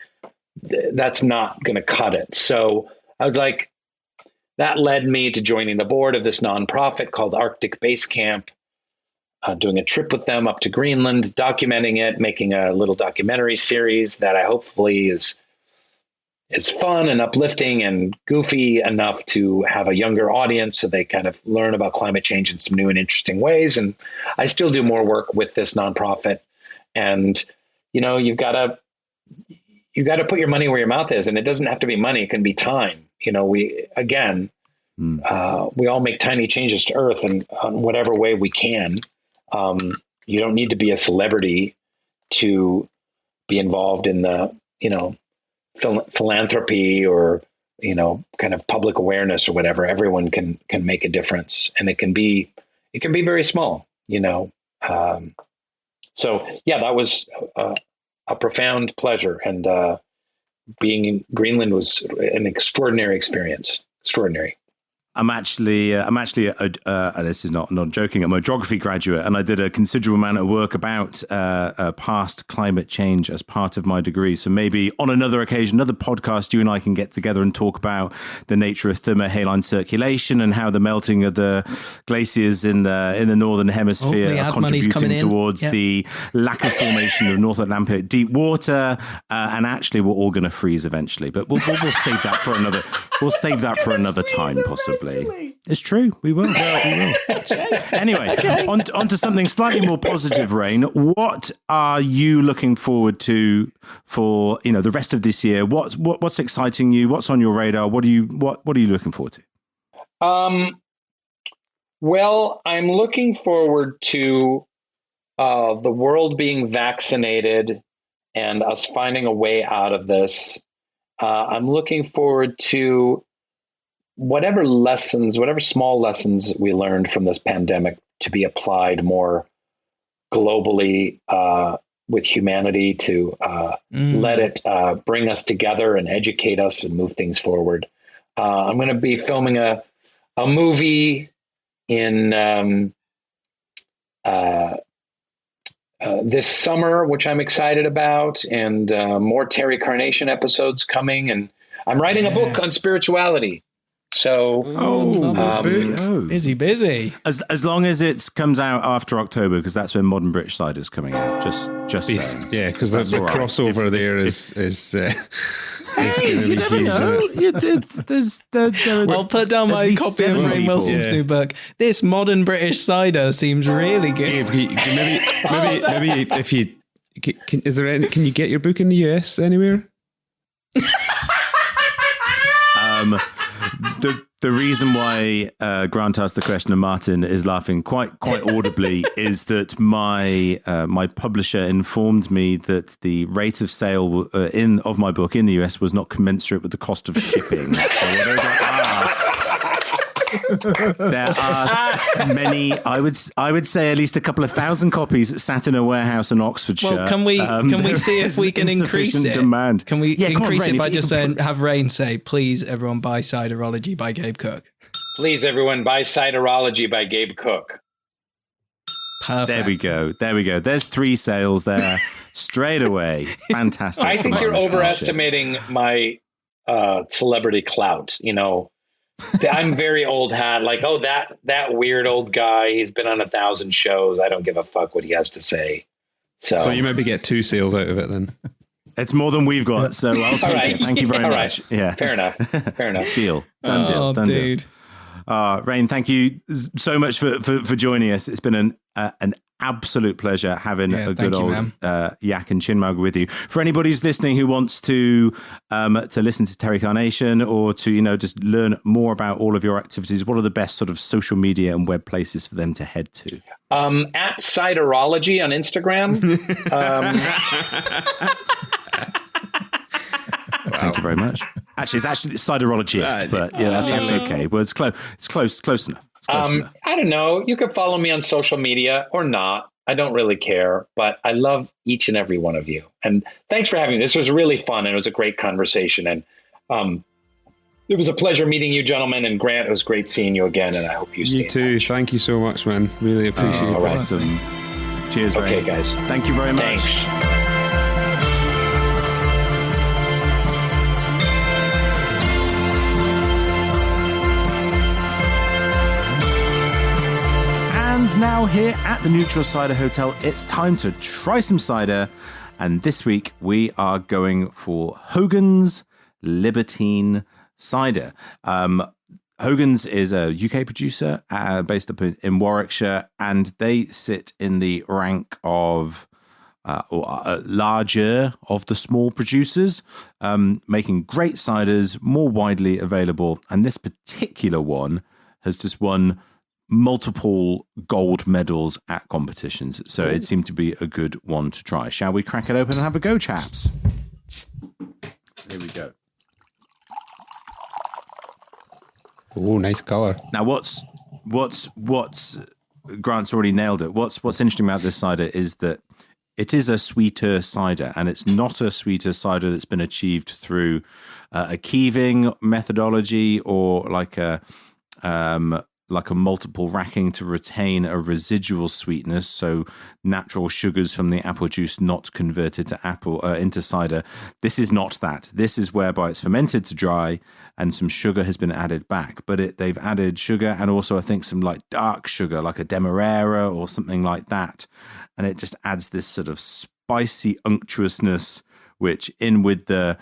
S4: That's not going to cut it. So I was like, that led me to joining the board of this nonprofit called Arctic Base Camp, doing a trip with them up to Greenland, documenting it, making a little documentary series that I hopefully is is fun and uplifting and goofy enough to have a younger audience so they kind of learn about climate change in some new and interesting ways. And I still do more work with this nonprofit. And, you've got to put your money where your mouth is. And it doesn't have to be money. It can be time. We all make tiny changes to Earth in whatever way we can. You don't need to be a celebrity to be involved in the, philanthropy or, kind of public awareness or whatever. Everyone can make a difference, and it can be very small, So yeah, that was a profound pleasure. And being in Greenland was an extraordinary experience. Extraordinary.
S2: I'm actually this is not joking. I'm a geography graduate, and I did a considerable amount of work about past climate change as part of my degree. So maybe on another occasion, another podcast, you and I can get together and talk about the nature of thermohaline circulation and how the melting of the glaciers in the northern hemisphere are contributing towards the lack of formation of North Atlantic deep water. And actually, we're all going to freeze eventually. But we'll save that for another. We'll save that for another time, possibly. It's true. We will. Anyway, on to something slightly more positive, Rainn. What are you looking forward to for the rest of this year? What's exciting you? What's on your radar? What are you looking forward to?
S4: Well, I'm looking forward to the world being vaccinated and us finding a way out of this. I'm looking forward to whatever small lessons we learned from this pandemic to be applied more globally with humanity to let it bring us together and educate us and move things forward. I'm going to be filming a movie in this summer, which I'm excited about, and more Terry Carnation episodes coming. And I'm writing a book on spirituality. So,
S1: busy.
S2: As long as it comes out after October, because that's when Modern British Cider is coming out. Just saying.
S3: Yeah, because the crossover is going to be huge.
S1: I'll put down my copy of Rainn Wilson's new book. This Modern British Cider seems really good.
S3: Gabe, maybe if you can you get your book in the US anywhere?
S2: The reason why Grant asked the question and Martyn is laughing quite audibly is that my publisher informed me that the rate of sale of my book in the US was not commensurate with the cost of shipping. There are many. I would say at least a couple of thousand copies sat in a warehouse in Oxfordshire.
S1: Well, can we see if we can increase it?
S2: Demand.
S1: Can we increase it by just saying, have Rainn say, please everyone buy Ciderology by Gabe Cook.
S4: Please everyone buy Ciderology by Gabe Cook.
S1: Perfect.
S2: There we go. There's 3 sales there straight away. Fantastic.
S4: I think you're overestimating my celebrity clout. I'm very old hat. Like, that weird old guy. He's been on 1,000 shows. I don't give a fuck what he has to say. So
S3: you maybe get 2 sales out of it then.
S2: It's more than we've got, so I'll take it. Thank you very much.
S4: Right.
S2: Yeah,
S4: fair enough.
S2: Deal. Done deal.
S1: Dude.
S2: Rainn, thank you so much for joining us. It's been an absolute pleasure having a good old yak and chinmug with you. For anybody who's listening who wants to listen to Terry Carnation or to just learn more about all of your activities, what are the best sort of social media and web places for them to head to?
S4: At Ciderology on Instagram.
S2: Thank you very much. Actually, it's Ciderologist, but that's okay. Well, it's close enough.
S4: I don't know. You can follow me on social media or not. I don't really care, but I love each and every one of you. And thanks for having me. This was really fun, and it was a great conversation. And it was a pleasure meeting you, gentlemen. And Grant, it was great seeing you again. And I hope you stay
S3: You too.
S4: Thank
S3: you so much, man. Really appreciate it.
S2: Awesome. Cheers, Rainn.
S4: Okay, guys.
S2: Thank you very much.
S4: Thanks.
S2: And now here at the Neutral Cider Hotel, it's time to try some cider. And this week we are going for Hogan's Libertine cider. Hogan's is a UK producer based up in Warwickshire, and they sit in the rank of larger of the small producers, making great ciders, more widely available. And this particular one has just won multiple gold medals at competitions. So it seemed to be a good one to try. Shall we crack it open and have a go, chaps? Here we go.
S3: Oh, nice colour.
S2: Now, what's Grant's already nailed it. What's interesting about this cider is that it is a sweeter cider, and it's not a sweeter cider that's been achieved through a keeving methodology or like a multiple racking to retain a residual sweetness. So natural sugars from the apple juice not converted to into cider. This is not that. This is whereby it's fermented to dry and some sugar has been added back. But they've added sugar and also I think some like dark sugar, like a demerara or something like that. And it just adds this sort of spicy unctuousness, which in with the,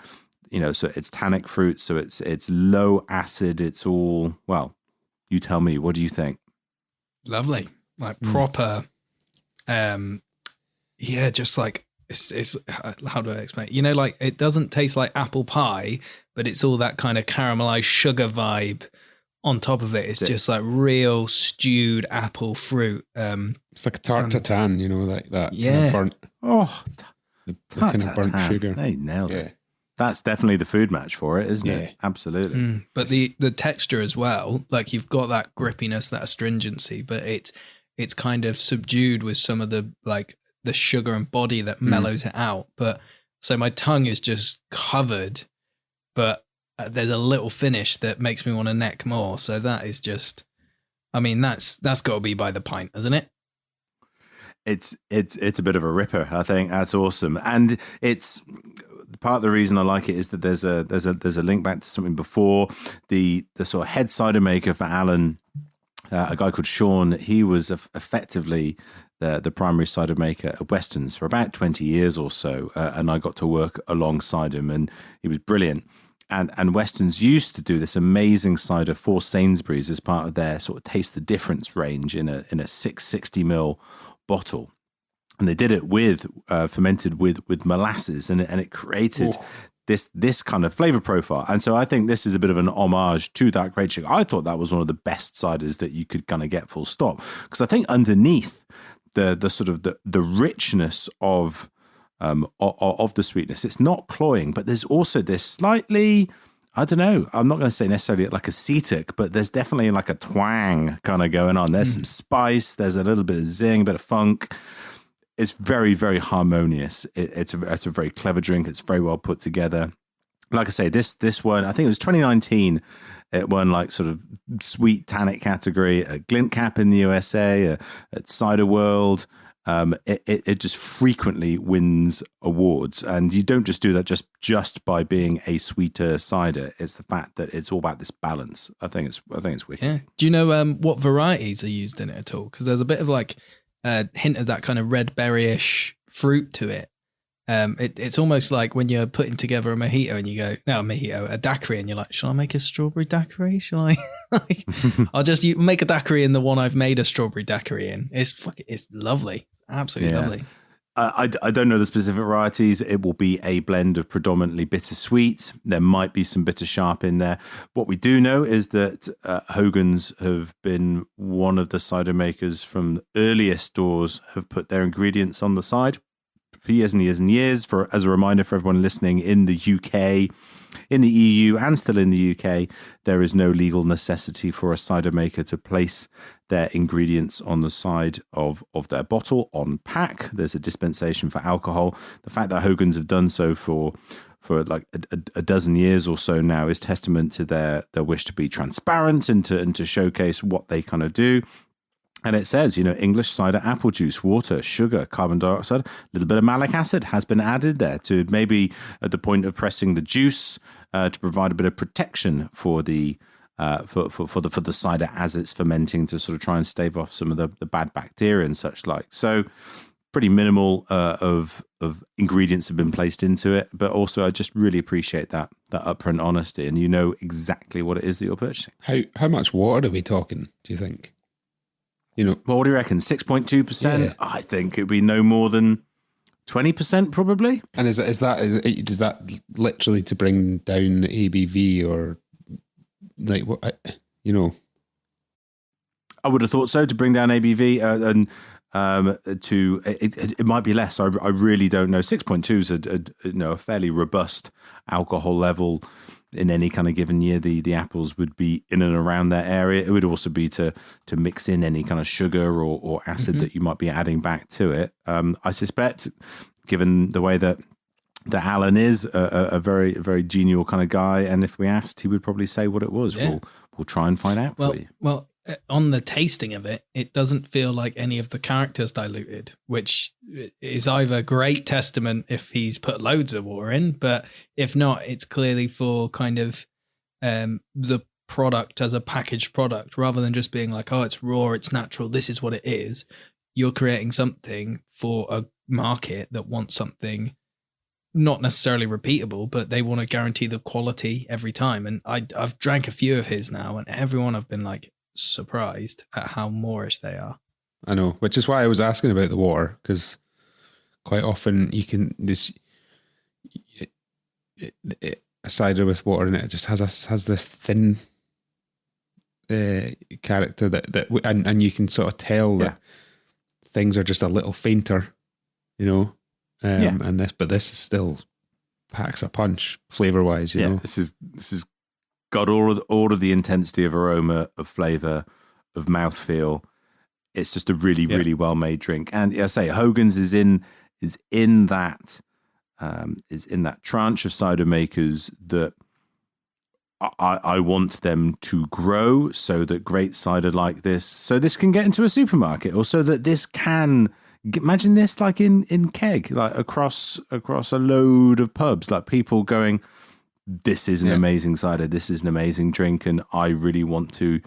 S2: so it's tannic fruit. So it's low acid. It's all, well, you tell me, what do you think?
S1: Lovely. Like proper, just like, it's how do I explain it? Like it doesn't taste like apple pie, but it's all that kind of caramelized sugar vibe on top of it. It's just like real stewed apple fruit.
S3: It's like a tart tatin, like that.
S1: Yeah.
S3: Kind of burnt, the kind of burnt sugar.
S2: They nailed it. That's definitely the food match for it, isn't it? Absolutely.
S1: But the texture as well, like you've got that grippiness, that astringency, but it's kind of subdued with some of the sugar and body that mellows it out. But so my tongue is just covered, but there's a little finish that makes me want to neck more. So that is just, that's got to be by the pint, isn't it?
S2: It's a bit of a ripper. I think that's awesome, and it's. Part of the reason I like it is that there's a link back to something before the sort of head cider maker for Alan, a guy called Sean. He was effectively the primary cider maker at Weston's for about 20 years or so, and I got to work alongside him, and he was brilliant. And Weston's used to do this amazing cider for Sainsbury's as part of their sort of taste the difference range in a 660ml bottle. And they did it with fermented with molasses, and it created this kind of flavor profile. And so I think this is a bit of an homage to that great sugar. I thought that was one of the best ciders that you could kind of get, full stop, because I think underneath the sort of the richness of the sweetness, it's not cloying, but there's also this slightly, I don't know, I'm not going to say necessarily like acetic, but there's definitely like a twang kind of going on. There's some spice, there's a little bit of zing, a bit of funk. It's very, very harmonious. It's a very clever drink. It's very well put together. Like I say, this one, I think it was 2019. It won like sort of sweet tannic category at Glint Cap in the USA, at Cider World. It just frequently wins awards, and you don't just do that just by being a sweeter cider. It's the fact that it's all about this balance. I think it's wicked.
S1: Yeah. Do you know what varieties are used in it at all? Because there's a bit of like a hint of that kind of red berry-ish fruit to it. It's almost like when you're putting together a mojito and you go, a daiquiri, and you're like, shall I make a strawberry daiquiri? Shall I? I'll just make a daiquiri in the one I've made a strawberry daiquiri in. It's lovely. Absolutely lovely.
S2: I don't know the specific varieties. It will be a blend of predominantly bittersweet. There might be some bitter sharp in there. What we do know is that Hogan's have been one of the cider makers from earliest stores have put their ingredients on the side for years and years and years. As a reminder for everyone listening, in the UK, in the EU, and still in the UK, there is no legal necessity for a cider maker to place their ingredients on the side of their bottle on pack. There's a dispensation for alcohol. The fact that Hogan's have done so for like a dozen years or so now is testament to their wish to be transparent and to showcase what they kind of do. And it says, English cider, apple juice, water, sugar, carbon dioxide, a little bit of malic acid has been added there to maybe at the point of pressing the juice to provide a bit of protection for the cider as it's fermenting, to sort of try and stave off some of the bad bacteria and such like. So pretty minimal of ingredients have been placed into it, but also I just really appreciate that upfront honesty, and you know exactly what it is that you're purchasing.
S3: How much water are we talking, do you think? You know,
S2: Well, what do you reckon? 6.2%?
S3: Yeah.
S2: I think it'd be no more than 20% probably.
S3: and is that literally to bring down the ABV, or like what, you know?
S2: I would have thought so, to bring down ABV, and it might be less. I really don't know. 6.2 is a fairly robust alcohol level in any kind of given year. The apples would be in and around that area. It would also be to mix in any kind of sugar or acid that you might be adding back to it. I suspect, given the way that Alan is a very, very genial kind of guy, and if we asked, he would probably say what it was.
S1: Yeah.
S2: We'll try and find out for you.
S1: Well, on the tasting of it, it doesn't feel like any of the characters diluted, which is either great testament if he's put loads of water in, but if not, it's clearly for kind of the product as a packaged product, rather than just being like, oh, it's raw, it's natural, this is what it is. You're creating something for a market that wants something not necessarily repeatable, but they want to guarantee the quality every time. And I've drank a few of his now, and everyone I've been like surprised at how moorish they are.
S3: I know, which is why I was asking about the water, because quite often you can a cider with water in it just has this thin character and you can sort of tell that things are just a little fainter, you know. And this is still packs a punch flavor wise, you know.
S2: This is got all of the intensity of aroma, of flavor, of mouthfeel. It's just a really, really well made drink. And I say Hogan's is in that tranche of cider makers that I want them to grow, so that great cider like this, so this can get into a supermarket, or so that this can. Imagine this like in keg, like across a load of pubs, like people going, this is an amazing cider, this is an amazing drink, and I really want to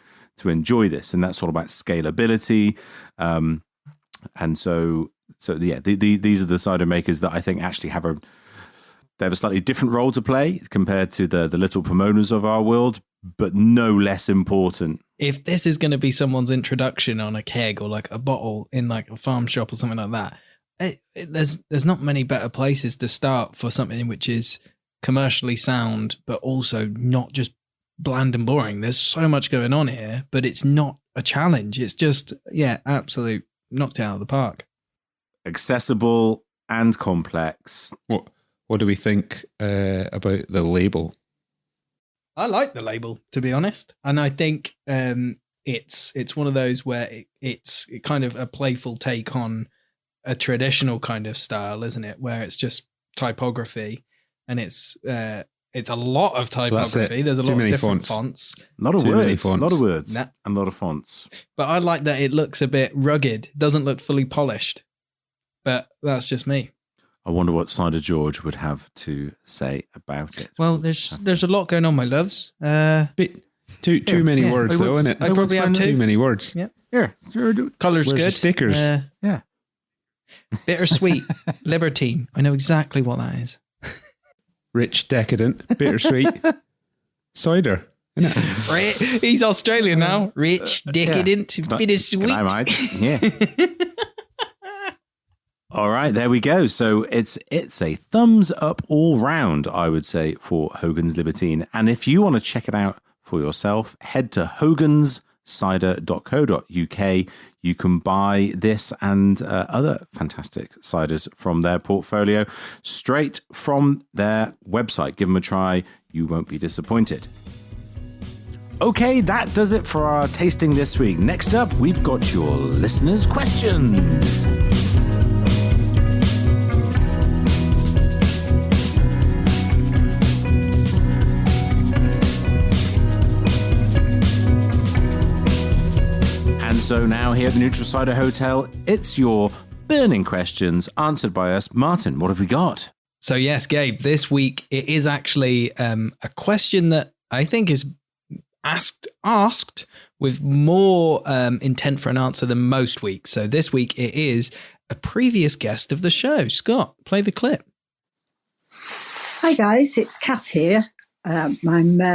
S2: enjoy this. And that's all about scalability. And so these are the cider makers that I think actually have a slightly different role to play compared to the little Pomonas of our world, but no less important.
S1: If this is going to be someone's introduction on a keg or like a bottle in like a farm shop or something like that, there's not many better places to start for something which is commercially sound, but also not just bland and boring. There's so much going on here, but it's not a challenge. It's just, absolute knocked it out of the park.
S2: Accessible and complex.
S3: What do we think about the label?
S1: I like the label, to be honest, and I think it's one of those where it's kind of a playful take on a traditional kind of style, isn't it? Where it's just typography, and it's a lot of typography. There's a lot of different fonts.
S2: A lot of words, and a lot of fonts.
S1: But I like that it looks a bit rugged. It doesn't look fully polished, but that's just me.
S2: I wonder what Cider George would have to say about it.
S1: Well, there's a lot going on, my loves.
S3: Too many words, though, isn't it?
S1: I probably have
S3: too many words.
S1: Yep.
S2: Here,
S1: colour's
S3: Where's
S1: good.
S3: the stickers?
S2: Yeah.
S1: Bittersweet, libertine. I know exactly what that is.
S3: Rich, decadent, bittersweet, cider. Isn't it?
S1: He's Australian now. Rich, decadent, bittersweet.
S2: Can I, mate? Yeah. All right, there we go. So it's a thumbs up all round, I would say, for Hogan's Libertine. And if you want to check it out for yourself, head to hoganscider.co.uk. You can buy this and other fantastic ciders from their portfolio straight from their website. Give them a try. You won't be disappointed. Okay, that does it for our tasting this week. Next up, we've got your listeners' questions. And so now here at the Neutral Cider Hotel, it's your burning questions answered by us. Martyn, what have we got?
S1: So yes, Gabe, this week it is actually a question that I think is asked with more intent for an answer than most weeks. So this week it is a previous guest of the show. Scott, play the clip.
S6: Hi guys, it's Kath here. I'm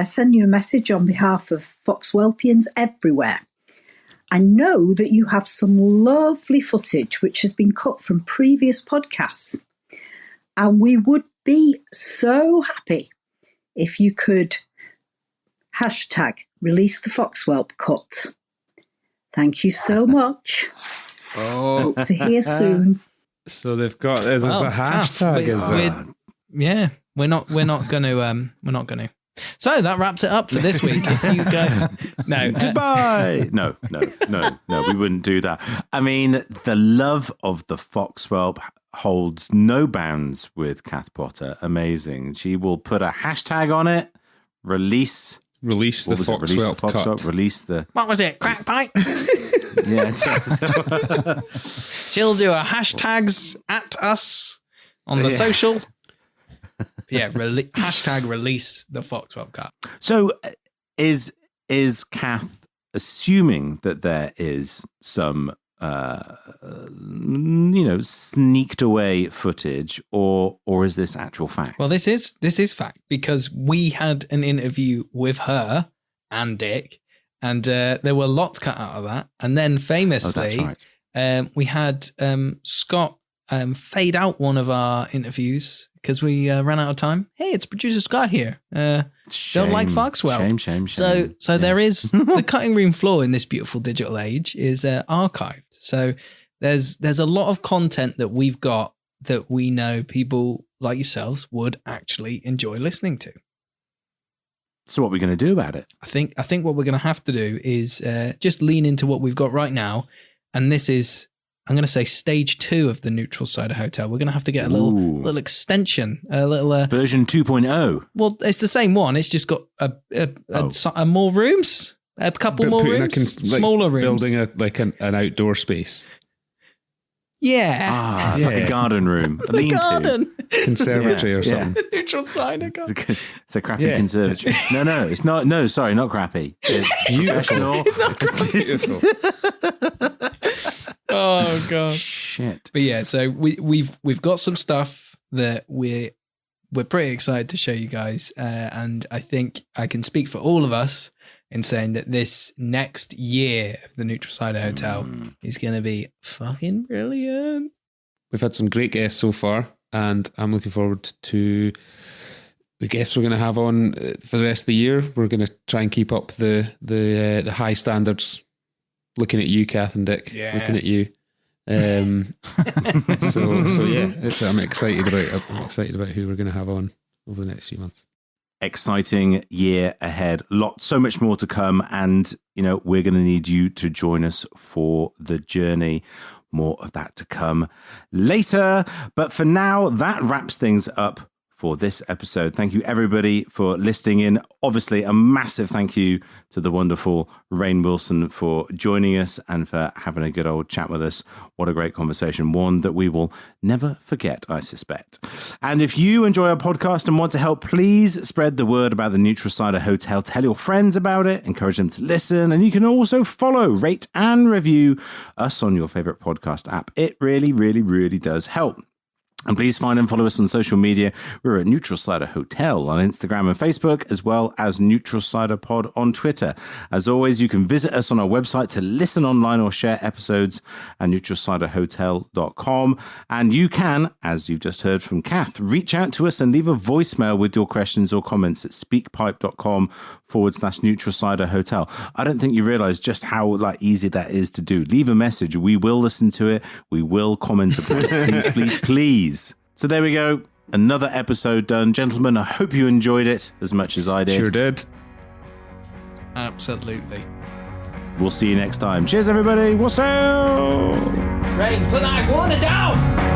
S6: sending you a message on behalf of Foxwelpians everywhere. I know that you have some lovely footage which has been cut from previous podcasts, and we would be so happy if you could hashtag release the Foxwelp cut. Thank you so much. Hope to hear soon.
S3: So they've got there's a hashtag, is there?
S1: Yeah, we're not going to. So that wraps it up for this week. If you guys, no,
S2: goodbye. No, we wouldn't do that. I mean, the love of the Foxwelp holds no bounds with Kath Potter. Amazing. She will put a hashtag on it. Release the Foxwelp cut. Release the.
S1: What was it? Crack pipe.
S2: Yeah.
S1: She'll do a hashtags at us on the social. Yeah, hashtag release the Foxwelp cut.
S2: So is Kath assuming that there is some sneaked away footage, or is this actual fact?
S1: Well, this is fact, because we had an interview with her and Dick, and there were lots cut out of that. And then famously, we had Scott fade out one of our interviews because we ran out of time. Hey, it's producer Scott here. Don't like Foxwelp.
S2: Shame.
S1: So there is the cutting room floor in this beautiful digital age is archived. So there's a lot of content that we've got that we know people like yourselves would actually enjoy listening to.
S2: So what are we going to do about it?
S1: I think what we're going to have to do is just lean into what we've got right now. And this is, I'm going to say, stage 2 of the Neutral Cider Hotel. We're going to have to get a little extension, a little
S2: version 2.0.
S1: Well, it's the same one. It's just got a more rooms, a couple more rooms, smaller rooms,
S3: building an outdoor space.
S1: Yeah,
S2: like a garden room, a lean-to,
S3: conservatory or something.
S1: Neutral Cider garden.
S2: It's a crappy conservatory. No, it's not. No, sorry, not crappy. It's professional.
S1: It's not crappy. Oh god,
S2: shit!
S1: But yeah, so we've got some stuff that we're pretty excited to show you guys, and I think I can speak for all of us in saying that this next year of the Neutral Cider Hotel is going to be fucking brilliant.
S3: We've had some great guests so far, and I'm looking forward to the guests we're going to have on for the rest of the year. We're going to try and keep up the high standards. Looking at you, Kath and Dick.
S1: Yes.
S3: Looking at you. So yeah, I'm excited about who we're going to have on over the next few months.
S2: Exciting year ahead. So much more to come, and we're going to need you to join us for the journey. More of that to come later. But for now, that wraps things up for this episode. Thank you, everybody, for listening in. Obviously, a massive thank you to the wonderful Rainn Wilson for joining us and for having a good old chat with us. What a great conversation. One that we will never forget, I suspect. And if you enjoy our podcast and want to help, please spread the word about the Neutral Cider Hotel. Tell your friends about it. Encourage them to listen. And you can also follow, rate, and review us on your favorite podcast app. It really, really, really does help. And please find and follow us on social media. We're at Neutral Cider Hotel on Instagram and Facebook, as well as Neutral Cider Pod on Twitter. As always, you can visit us on our website to listen online or share episodes at neutralciderhotel.com. And you can, as you've just heard from Kath, reach out to us and leave a voicemail with your questions or comments at speakpipe.com/Neutral Cider Hotel. I don't think you realize just how easy that is to do. Leave a message. We will listen to it. We will comment upon it. Please. So there we go. Another episode done. Gentlemen, I hope you enjoyed it as much as I did.
S3: Sure did.
S1: Absolutely.
S2: We'll see you next time. Cheers, everybody. What's up?
S1: Rainn, put that iguana down!